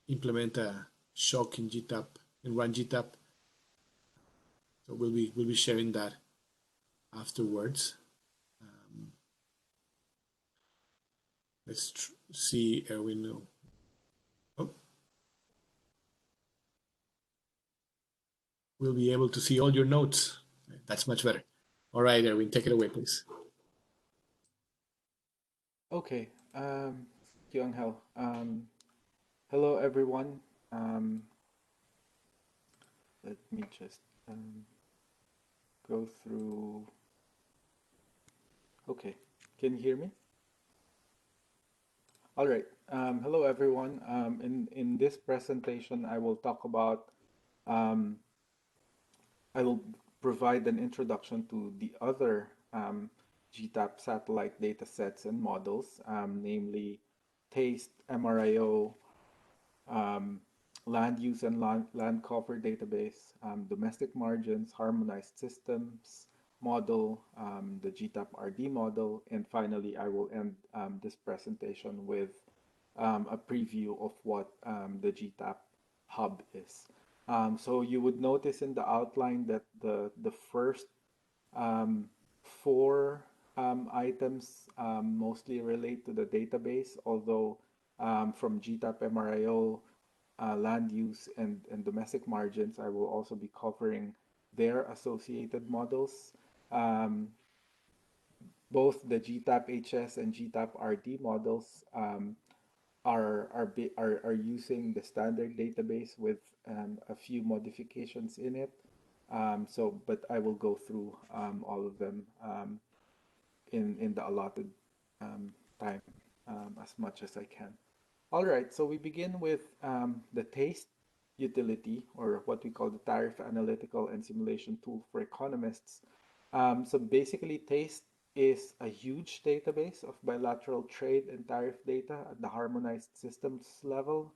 implement a shock in GTAP and run GTAP. So we'll be sharing that afterwards. Let's see, Erwin. Oh. We'll be able to see all your notes. That's much better. All right, Erwin, take it away, please. Okay. Angel. Hello, everyone. Let me just go through. Okay, can you hear me? All right. Hello, everyone. In this presentation, I will talk about. I will provide an introduction to the other GTAP satellite data sets and models, namely TASTE, MRIO, land use and land cover database, domestic margins, harmonized systems model, the GTAP-RD model, and finally I will end this presentation with a preview of what the GTAP hub is. So you would notice in the outline that the first four items mostly relate to the database, although from GTAP, MRIO, land use, and domestic margins, I will also be covering their associated models. Both the GTAP-HS and GTAP-RD models are using the standard database with a few modifications in it. But I will go through all of them in the allotted time as much as I can. All right, so we begin with the taste utility, or what we call the tariff analytical and simulation tool for economists. So basically, taste is a huge database of bilateral trade and tariff data at the harmonized systems level.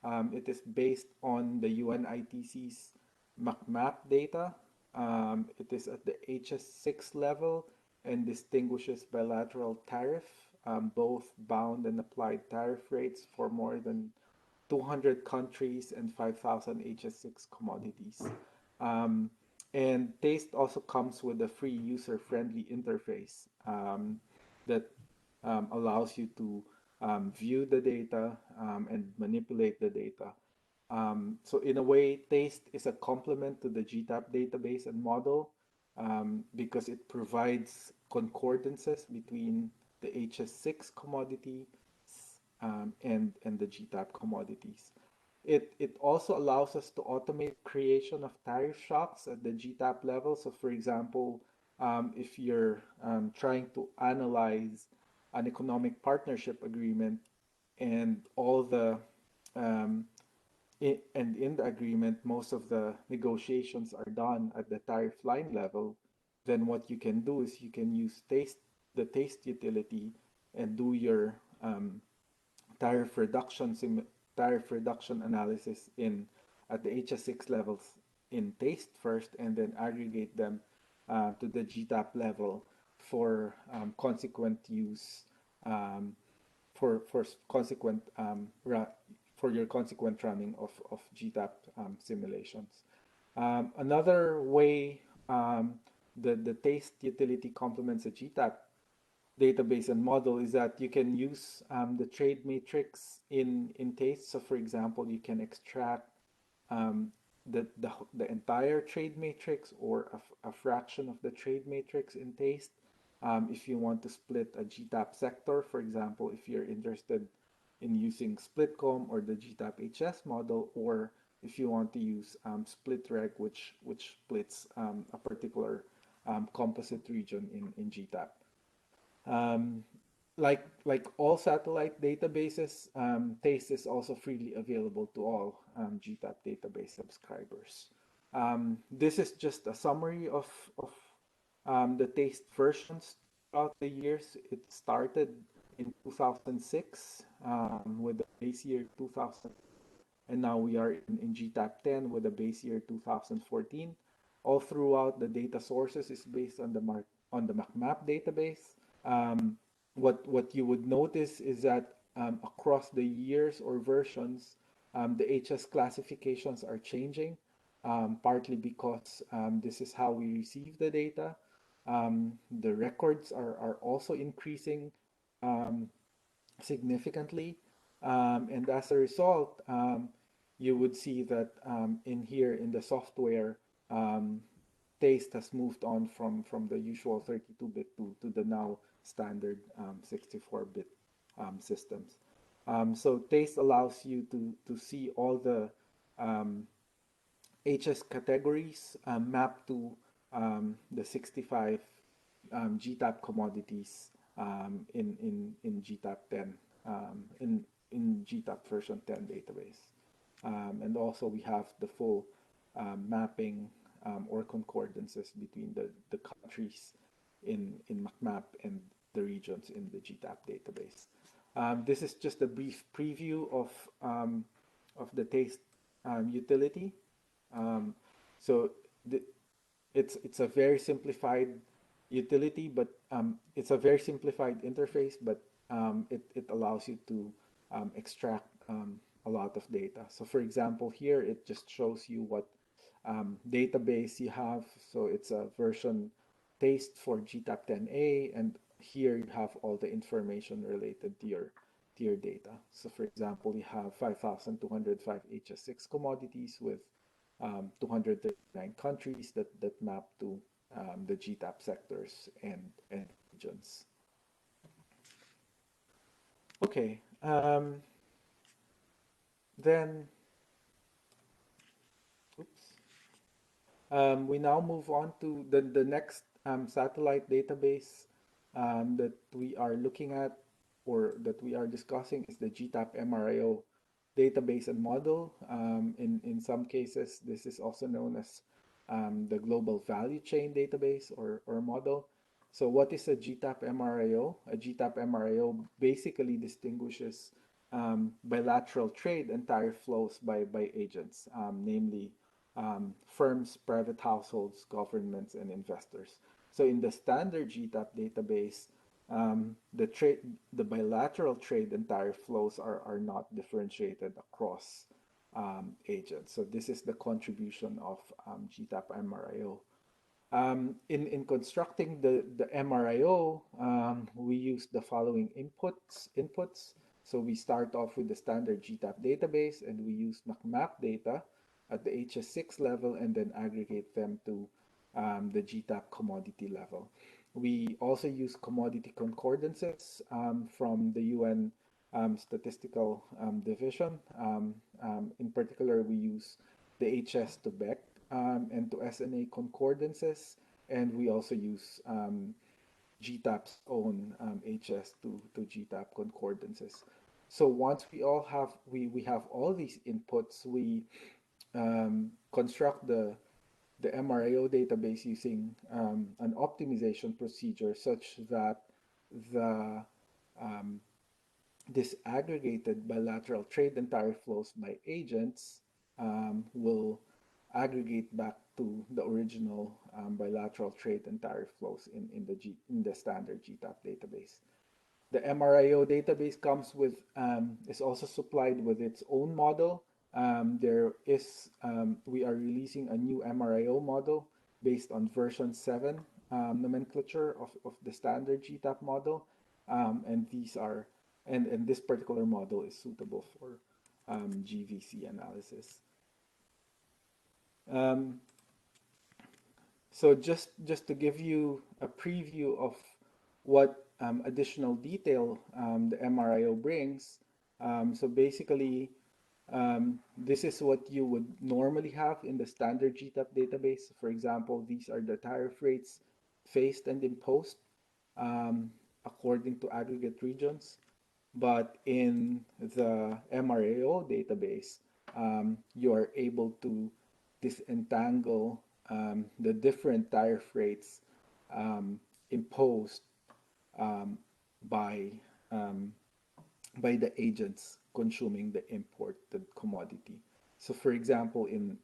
It is based on the UNITC's MACMAP data. It is at the HS6 level and distinguishes bilateral tariff, both bound and applied tariff rates for more than 200 countries and 5,000 HS6 commodities. And TASTE also comes with a free user-friendly interface that allows you to view the data and manipulate the data. So in a way, TASTE is a complement to the GTAP database and model because it provides concordances between the HS6 commodity and the GTAP commodities. It also allows us to automate creation of tariff shocks at the GTAP level. So for example, if you're trying to analyze an economic partnership agreement and all the in the agreement, most of the negotiations are done at the tariff line level, then what you can do is you can use the taste utility and do your tariff reduction analysis at the HS6 levels in taste first, and then aggregate them to the GTAP level for consequent use for your consequent running of GTAP simulations. Another way the taste utility complements a GTAP database and model is that you can use the trade matrix in taste. So for example, you can extract the entire trade matrix or a fraction of the trade matrix in taste. If you want to split a GTAP sector, for example, if you're interested in using SplitCom or the GTAP-HS model, or if you want to use SplitReg, which splits a particular composite region in GTAP. Like all satellite databases, TASTE is also freely available to all GTAP database subscribers. This is just a summary of the TASTE versions throughout the years. It started in 2006 with the base year 2000, and now we are in GTAP 10 with the base year 2014. All throughout, the data sources is based on the MACMAP database. What you would notice is that across the years or versions, the HS classifications are changing, partly because this is how we receive the data. The records are also increasing significantly, and as a result, you would see that in here in the software, TASTE has moved on from the usual 32-bit to the now standard 64-bit systems. So TASTE allows you to see all the HS categories mapped to the 65 GTAP commodities in GTAP 10 in GTAP version 10 database, and also we have the full mapping or concordances between the countries in MACMAP and the regions in the GTAP database. This is just a brief preview of the TASTE utility. So it's a very simplified utility, but it's a very simplified interface, but it allows you to extract a lot of data. So for example, here it just shows you what database you have. So it's a version TASTE for GTAP 10A, and here you have all the information related to your data. So for example, you have 5,205 HS6 commodities with 239 countries that map to the GTAP sectors and regions. Okay, then, we now move on to the next satellite database that we are looking at, or that we are discussing, is the GTAP MRIO database and model. In some cases, this is also known as the Global Value Chain Database or model. So what is a GTAP MRIO? A GTAP MRIO basically distinguishes bilateral trade and tariff flows by agents, namely firms, private households, governments, and investors. So in the standard GTAP database, the bilateral trade and tariff flows are not differentiated across agents. So this is the contribution of GTAP MRIO. In constructing the MRIO, we use the following inputs. So we start off with the standard GTAP database, and we use map data at the HS6 level, and then aggregate them to the GTAP commodity level. We also use commodity concordances from the UN Statistical Division. In particular, we use the HS to BEC and to SNA concordances, and we also use GTAP's own HS to GTAP concordances. So once we have all these inputs, we construct the MRIO database using an optimization procedure such that the disaggregated bilateral trade and tariff flows by agents will aggregate back to the original bilateral trade and tariff flows in the standard GTAP database. The MRIO database comes with is also supplied with its own model. We are releasing a new MRIO model based on version 7 nomenclature of the standard GTAP model, and this particular model is suitable for GVC analysis. So just to give you a preview of what additional detail the MRIO brings, so basically this is what you would normally have in the standard GTAP database. For example, these are the tariff rates faced and imposed according to aggregate regions. But in the MRIO database, you are able to disentangle the different tariff rates imposed by the agents consuming the imported commodity. So for example, in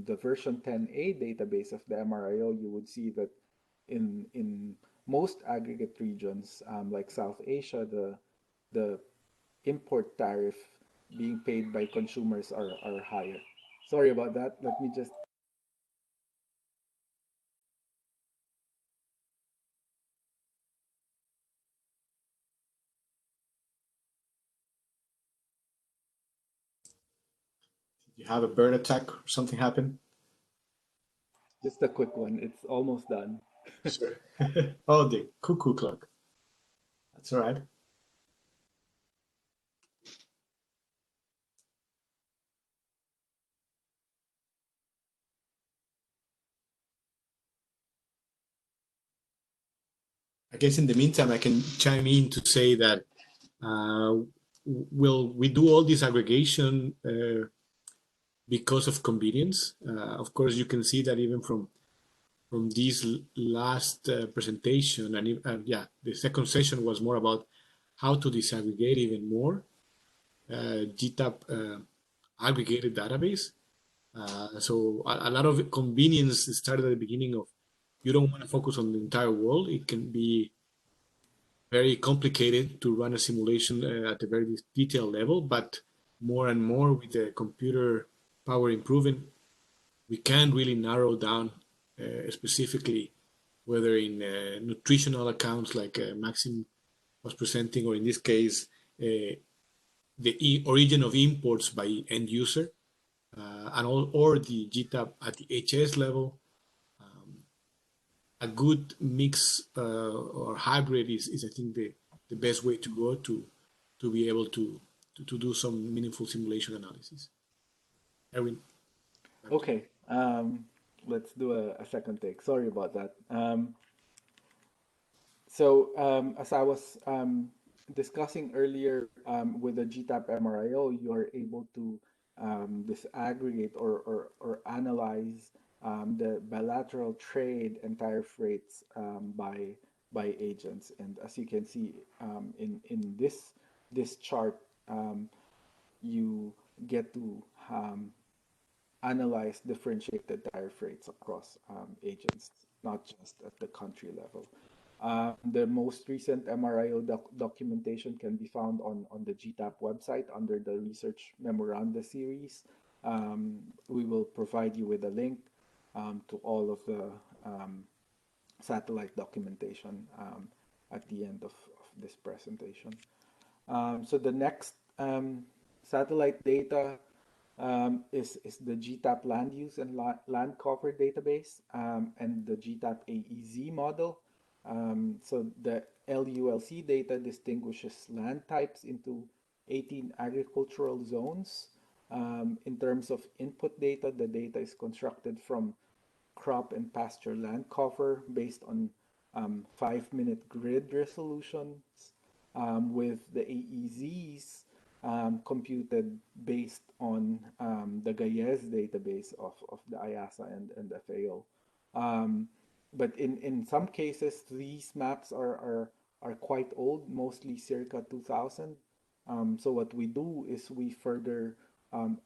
the version 10A database of the MRIO, you would see that in most aggregate regions, like South Asia, the import tariff being paid by consumers are higher. Sorry about that. Let me just... You have a bird attack or something happen? Just a quick one. It's almost done. Sure. Oh, the cuckoo clock. That's all right. I guess in the meantime, I can chime in to say that we do all this aggregation because of convenience. Of course, you can see that even from this last presentation, and yeah, the second session was more about how to disaggregate even more GTAP aggregated database. So a lot of convenience started at the beginning of, you don't want to focus on the entire world. It can be very complicated to run a simulation at a very detailed level, but more and more with the computer power improving, we can really narrow down specifically whether in nutritional accounts like Maxim was presenting, or in this case, the origin of imports by end user, or the GTAP at the HS level. A good mix or hybrid is I think the best way to go to be able to to do some meaningful simulation analysis. Erwin. Okay, let's do a second take. Sorry about that. As I was discussing earlier, with the GTAP MRIO, you are able to disaggregate or analyze the bilateral trade and tariff rates by agents. And as you can see in this chart, you get to analyze differentiated tariff rates across agents, not just at the country level. The most recent MRIO documentation can be found on the GTAP website under the Research Memoranda series. We will provide you with a link to all of the satellite documentation at the end of this presentation. So the next satellite data is the GTAP land use and land cover database and the GTAP AEZ model. So the LULC data distinguishes land types into 18 agricultural zones. In terms of input data, the data is constructed from crop and pasture land cover based on 5-minute grid resolutions, with the AEZs computed based on the GAIES database of the IASA and FAO. But in some cases, these maps are quite old, mostly circa 2000. So what we do is we further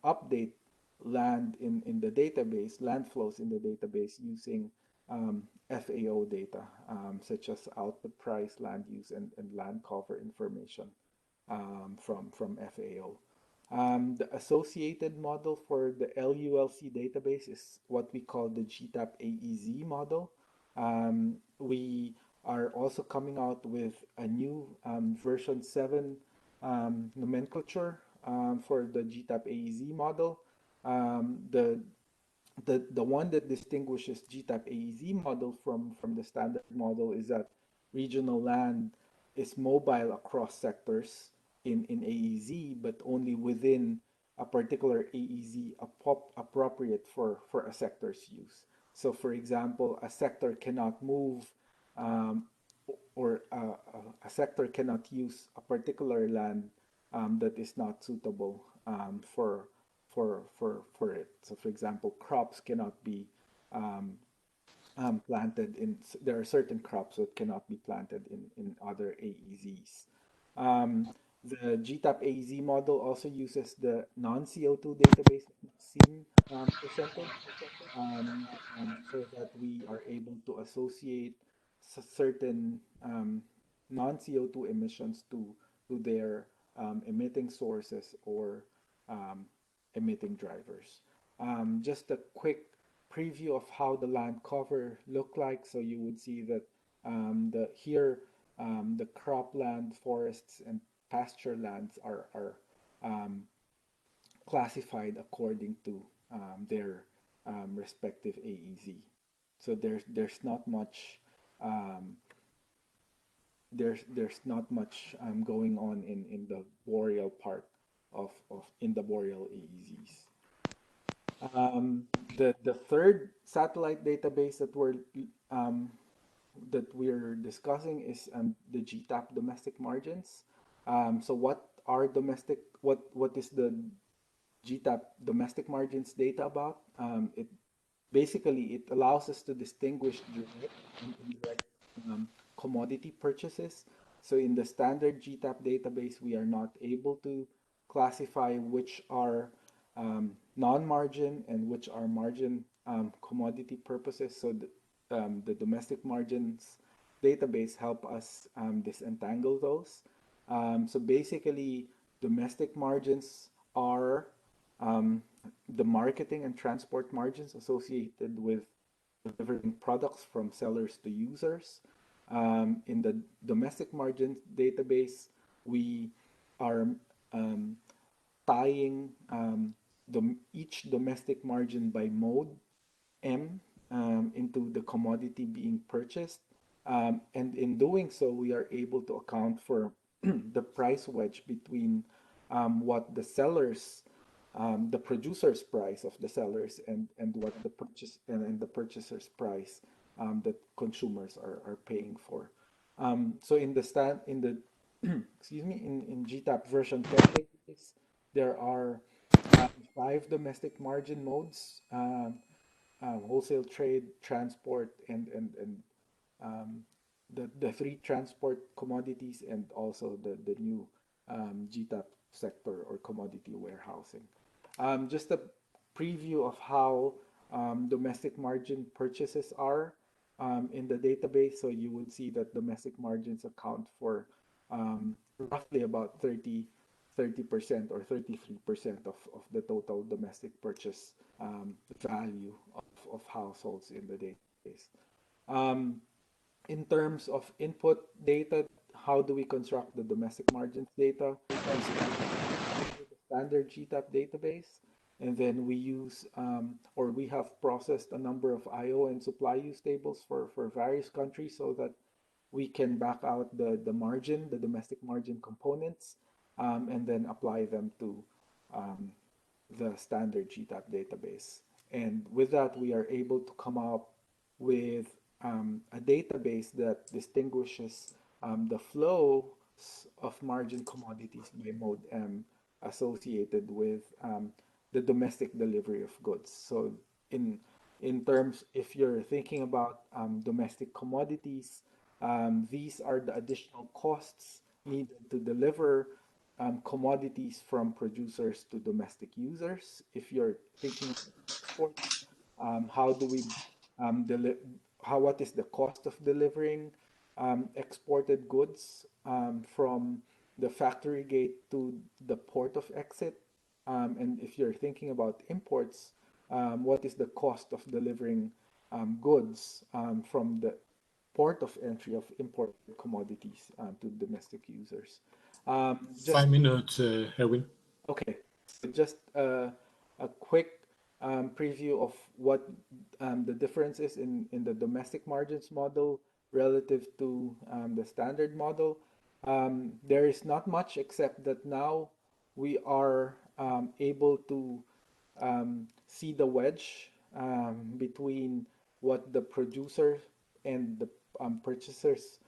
update land in the database, land flows in the database using FAO data, such as output price, land use, and land cover information from FAO. The associated model for the LULC database is what we call the GTAP AEZ model. We are also coming out with a new version 7 nomenclature for the GTAP AEZ model. The one that distinguishes GTAP AEZ model from the standard model is that regional land is mobile across sectors in AEZ, but only within a particular AEZ appropriate for a sector's use. So for example, a sector cannot move or a sector cannot use a particular land that is not suitable for it. So for example, crops cannot be planted in, there are certain crops that cannot be planted in other AEZs. The GTAP AEZ model also uses the non-CO2 database seen presented, so that we are able to associate certain non-CO2 emissions to their emitting sources or emitting drivers. Just a quick preview of how the land cover look like. So you would see that here the cropland, forests, and pasture lands are classified according to their respective AEZ. So there's not much going on in the boreal part of in the boreal AEZs. The third satellite database that we're discussing is the GTAP domestic margins. So what is the GTAP domestic margins data about? It basically allows us to distinguish direct and indirect commodity purchases. So in the standard GTAP database, we are not able to classify which are non-margin and which are margin commodity purposes. So the domestic margins database help us disentangle those. So basically, domestic margins are the marketing and transport margins associated with delivering products from sellers to users. In the domestic margins database, we are tying each domestic margin by mode M into the commodity being purchased. And in doing so, we are able to account for the price wedge between what the sellers, the producer's price of the sellers, and what the the purchaser's price that consumers are paying for. So in the excuse me, in GTAP version 10 database, there are 5 domestic margin modes: wholesale trade, transport, and the 3 transport commodities, and also the new GTAP sector or commodity warehousing. Just a preview of how domestic margin purchases are in the database. So you would see that domestic margins account for roughly about 30% or 33% of the total domestic purchase value of households in the database. In terms of input data, how do we construct the domestic margins data? We start with the standard GTAP database, and then we use, or we have processed a number of IO and supply use tables for various countries so that we can back out the margin, the domestic margin components, and then apply them to the standard GTAP database. And with that, we are able to come up with a database that distinguishes the flow of margin commodities by mode M associated with the domestic delivery of goods. So in terms, if you're thinking about domestic commodities, these are the additional costs needed to deliver commodities from producers to domestic users. If you're thinking of exports, how do we what is the cost of delivering exported goods from the factory gate to the port of exit? And if you're thinking about imports, what is the cost of delivering goods from the port of entry of imported commodities to domestic users? 5 minutes, Erwin. Okay, so just a quick preview of what the difference is in the domestic margins model relative to the standard model. There is not much, except that now we are able to see the wedge between what the producer and the purchaser's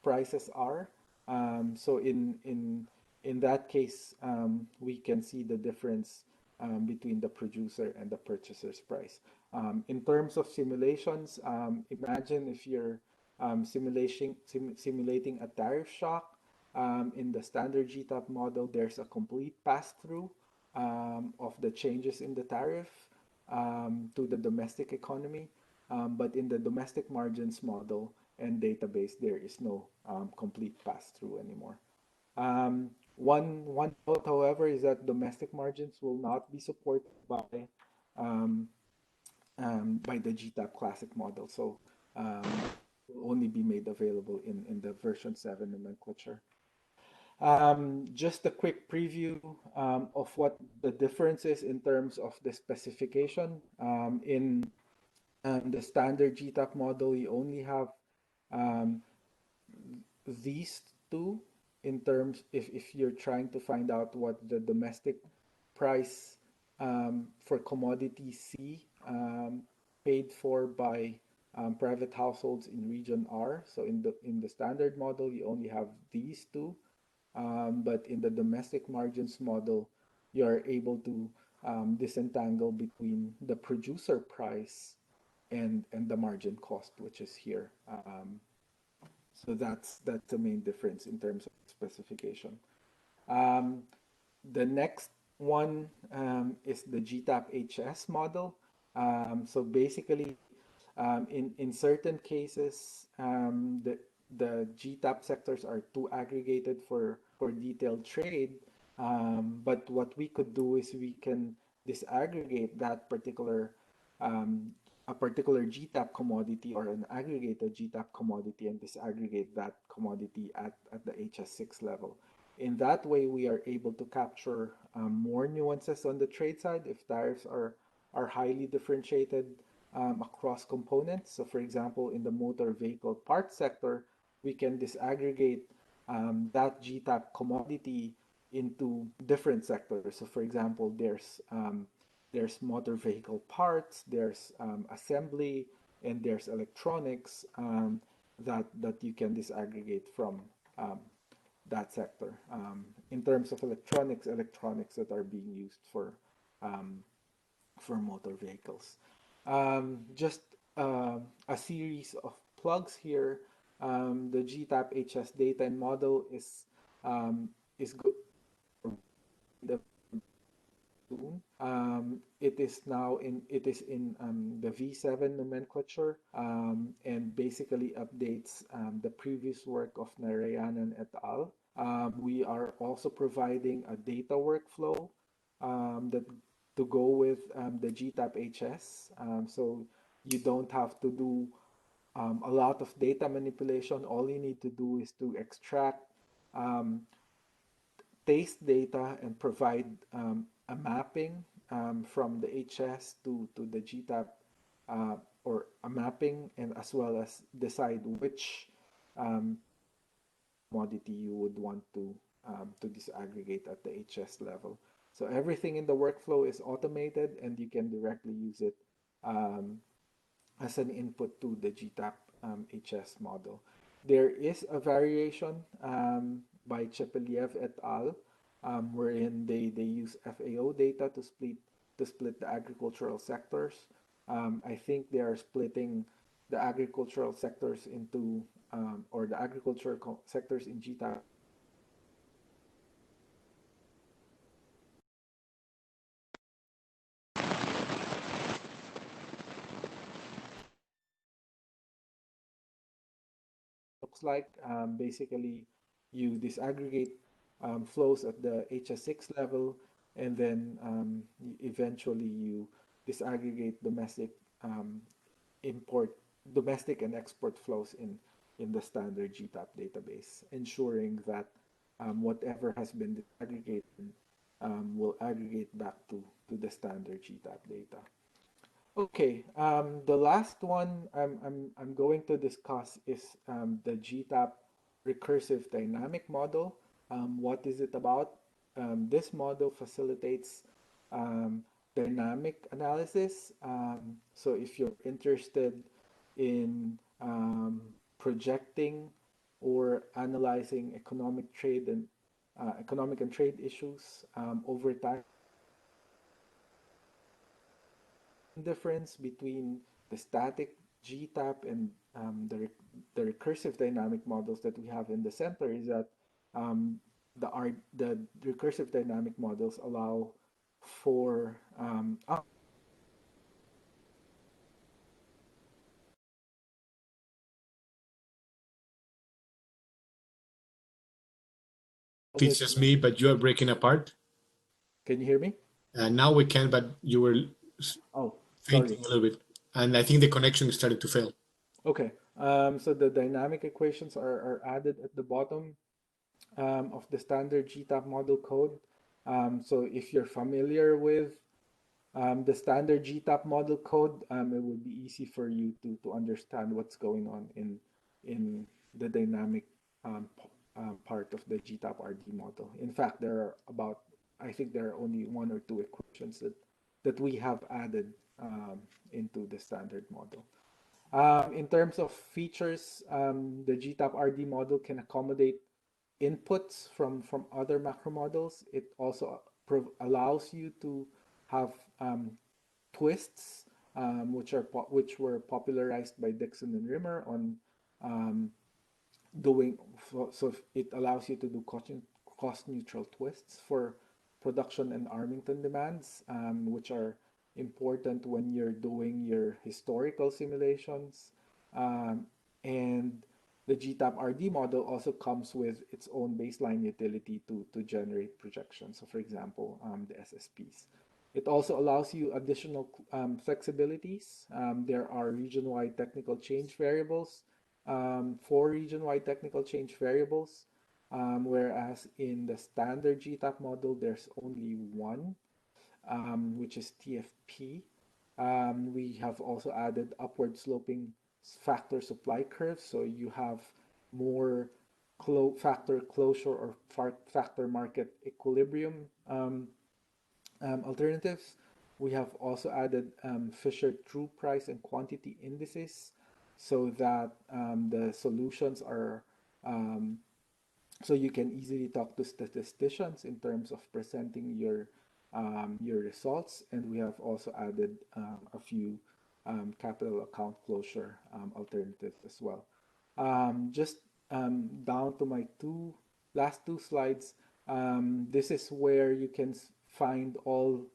prices are. So in that case, we can see the difference between the producer and the purchaser's price. In terms of simulations, imagine if you're simulating a tariff shock. In the standard GTAP model, there's a complete pass-through of the changes in the tariff to the domestic economy. But in the domestic margins model and database, there is no complete pass-through anymore. One note, however, is that domestic margins will not be supported by the GTAP Classic model, so will only be made available in the version 7 nomenclature. Just a quick preview of what the difference is in terms of the specification. In the standard GTAP model, you only have these two in terms, if you're trying to find out what the domestic price for commodity C paid for by private households in region R. So in the standard model, you only have these two. But in the domestic margins model, you are able to disentangle between the producer price and the margin cost, which is here. So that's the main difference in terms of specification. The next one is the GTAP-HS model. So basically, in certain cases, the GTAP sectors are too aggregated for detailed trade. But what we could do is we can disaggregate that particular a particular GTAP commodity or an aggregated GTAP commodity and disaggregate that commodity at the HS6 level. In that way, we are able to capture more nuances on the trade side if tariffs are highly differentiated across components. So for example, in the motor vehicle parts sector, we can disaggregate that GTAP commodity into different sectors. So for example, there's motor vehicle parts, there's assembly, and there's electronics that you can disaggregate from that sector. In terms of electronics that are being used for motor vehicles. Just a series of plugs here. The GTAP-HS data and model is good. It is in the V7 nomenclature and basically updates the previous work of Narayanan et al. We are also providing a data workflow that to go with the GTAP-HS, so you don't have to do a lot of data manipulation. All you need to do is to extract taste data and provide a mapping from the HS to the GTAP or a mapping, and as well as decide which commodity you would want to disaggregate at the HS level. So everything in the workflow is automated, and you can directly use it as an input to the GTAP-HS model. There is a variation by Chepeliev et al., wherein they use FAO data to split the agricultural sectors. I think they are splitting the agricultural sectors into or the agricultural sectors in GTAP. Looks like basically you disaggregate flows at the HS6 level, and then eventually you disaggregate domestic and export flows in the standard GTAP database, ensuring that whatever has been disaggregated will aggregate back to the standard GTAP data. Okay, the last one I'm going to discuss is the GTAP recursive dynamic model. What is it about? This model facilitates dynamic analysis. So if you're interested in projecting or analyzing economic and trade issues over time, difference between the static GTAP and the recursive dynamic models that we have in the center is that the recursive dynamic models allow for It's just me, but you are breaking apart. Can you hear me? Now we can, but you were fainting a little bit. And I think the connection started to fail. Okay. So the dynamic equations are added at the bottom of the standard GTAP model code. So if you're familiar with the standard GTAP model code, it would be easy for you to understand what's going on in the dynamic part of the GTAP-RD model. In fact, I think there are only one or two equations that we have added into the standard model. In terms of features, the GTAP-RD model can accommodate inputs from other macro models. It also allows you to have twists, which were popularized by Dixon and Rimmer on so it allows you to do cost neutral twists for production and Armington demands, which are important when you're doing your historical simulations. And the GTAP-RD model also comes with its own baseline utility to generate projections. So for example, the SSPs. It also allows you additional flexibilities. There are region-wide technical change variables, 4 region-wide technical change variables, whereas in the standard GTAP model, there's only one, which is TFP. We have also added upward sloping factor supply curves, so you have more factor closure or factor market equilibrium alternatives. We have also added Fisher true price and quantity indices so that the solutions are so you can easily talk to statisticians in terms of presenting your results. And we have also added a few capital account closure alternatives as well. Just down to my last two slides. This is where you can find all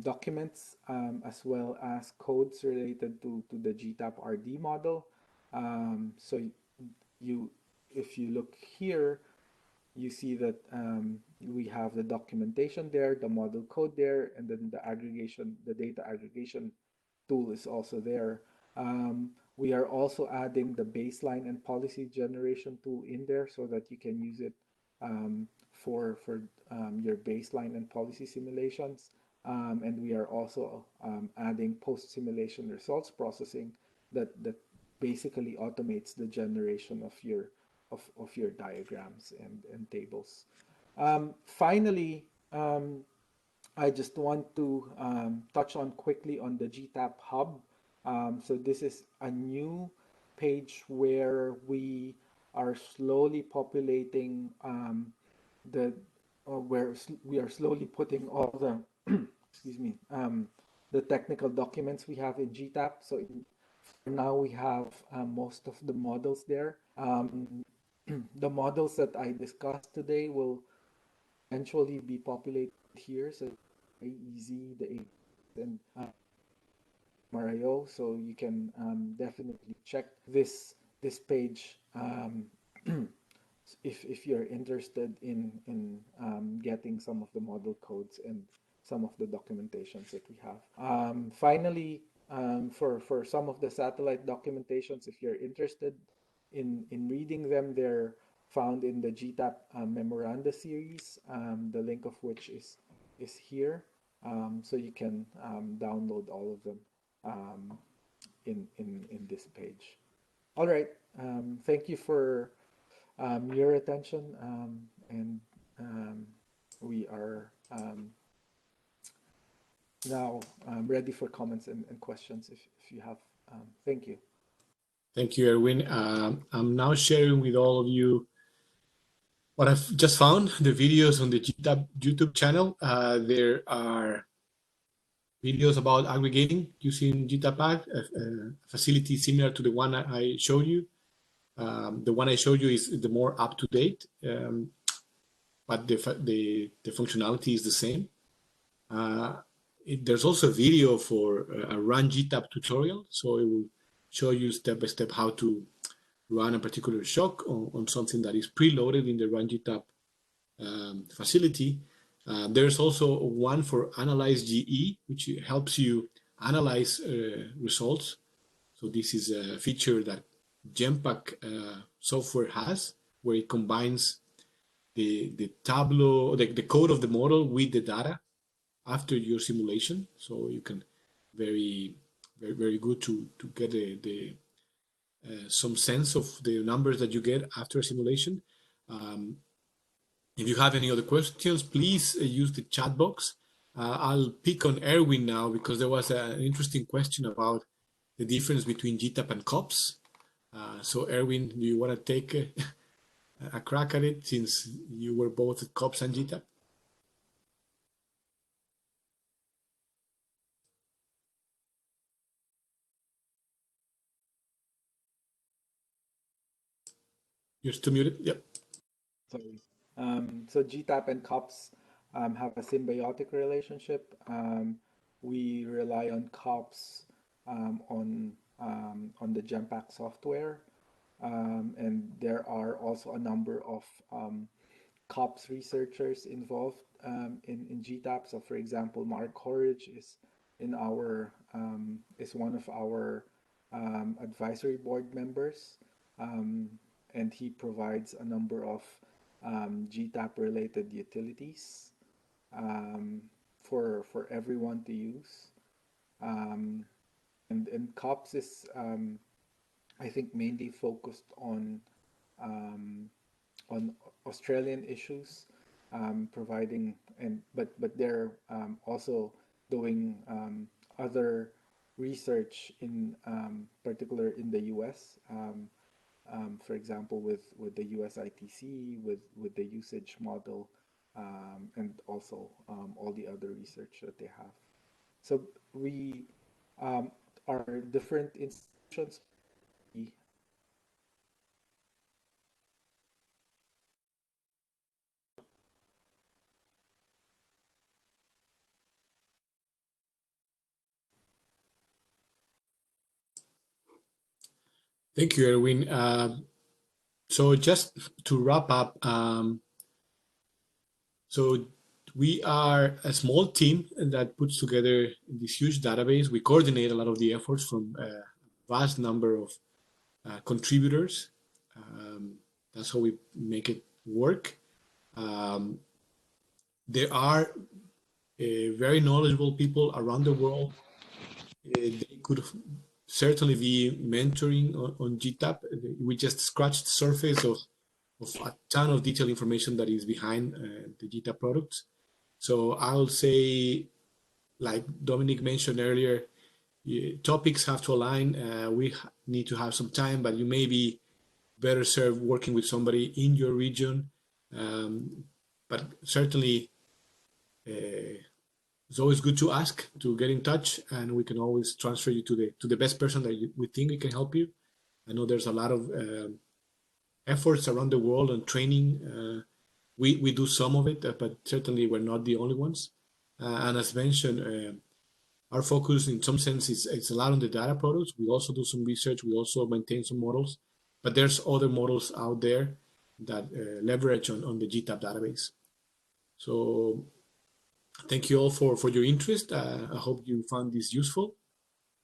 documents as well as codes related to the GTAP-RD model. So if you look here, you see that we have the documentation there, the model code there, and then the data aggregation tool is also there. We are also adding the baseline and policy generation tool in there so that you can use it for your baseline and policy simulations. And we are also adding post-simulation results processing that basically automates the generation of your diagrams and tables. Finally, I just want to touch on quickly on the GTAP Hub. So this is a new page where we are slowly populating where we are slowly putting all the excuse me the technical documents we have in GTAP. So for now we have most of the models there. The models that I discussed today will eventually be populated here. So AEZ, the and MRIO, so you can definitely check this page if you're interested in getting some of the model codes and some of the documentations that we have. Finally, for some of the satellite documentations, if you're interested in reading them, they're found in the GTAP memoranda series, the link of which is here. So you can download all of them in this page. All right, thank you for your attention, and we are now ready for comments and questions if you have. Thank you. Thank you, Erwin. I'm now sharing with all of you what I've just found, the videos on the GTAP YouTube channel. There are videos about aggregating using GTAPAgg, a facility similar to the one I showed you. The one I showed you is the more up-to-date, but the functionality is the same. There's also a video for a run GTAP tutorial, so it will show you step by step how to run a particular shock on something that is preloaded in the run GTAP facility. There's also one for Analyze GE, which helps you analyze results. So this is a feature that GMIG software has, where it combines the Tableau, the code of the model with the data after your simulation. So you can very good to get some sense of the numbers that you get after a simulation. If you have any other questions, please use the chat box. I'll pick on Erwin now because there was an interesting question about the difference between GTAP and COPS. So Erwin, do you want to take a crack at it since you were both at COPS and GTAP? You're still muted. Yep. Sorry. So GTAP and COPS have a symbiotic relationship. We rely on COPS on the GMIG software, and there are also a number of COPS researchers involved in GTAP. So, for example, Mark Horridge is one of our advisory board members. And he provides a number of GTAP-related utilities for everyone to use. And COPS is I think mainly focused on Australian issues, providing but they're also doing other research in particular in the US. For example, with the US ITC, with the usage model, and also all the other research that they have. So we are different institutions. Thank you, Erwin. So just to wrap up, so we are a small team that puts together this huge database. We coordinate a lot of the efforts from a vast number of contributors. That's how we make it work. There are very knowledgeable people around the world. They could certainly be mentoring on GTAP. We just scratched the surface of a ton of detailed information that is behind the GTAP products. So I'll say, like Dominic mentioned earlier, topics have to align. We need to have some time, but you may be better served working with somebody in your region. But certainly, it's always good to ask, to get in touch, and we can always transfer you to the best person that we think we can help you. I know there's a lot of efforts around the world on training. We do some of it, but certainly we're not the only ones. And as mentioned, our focus in some sense is a lot on the data products. We also do some research. We also maintain some models, but there's other models out there that leverage on the GTAP database. So thank you all for your interest. I hope you found this useful.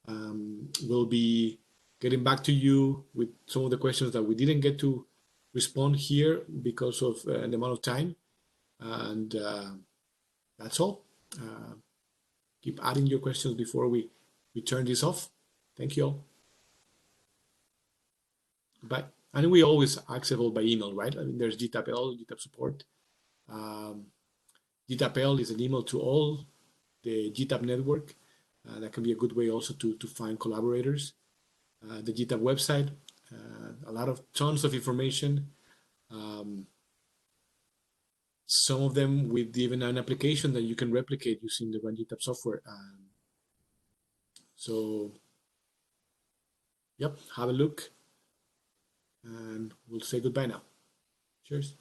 We'll be getting back to you with some of the questions that we didn't get to respond here because of the amount of time. And that's all. Keep adding your questions before we turn this off. Thank you all. Bye. And we always accessible by email, right? I mean, there's GTAPL, GTAP support. GTAPL is an email to all the GTAP network. That can be a good way also to find collaborators. The GTAP website, tons of information. Some of them with even an application that you can replicate using the Run GTAP software. So, yep, have a look, and we'll say goodbye now. Cheers.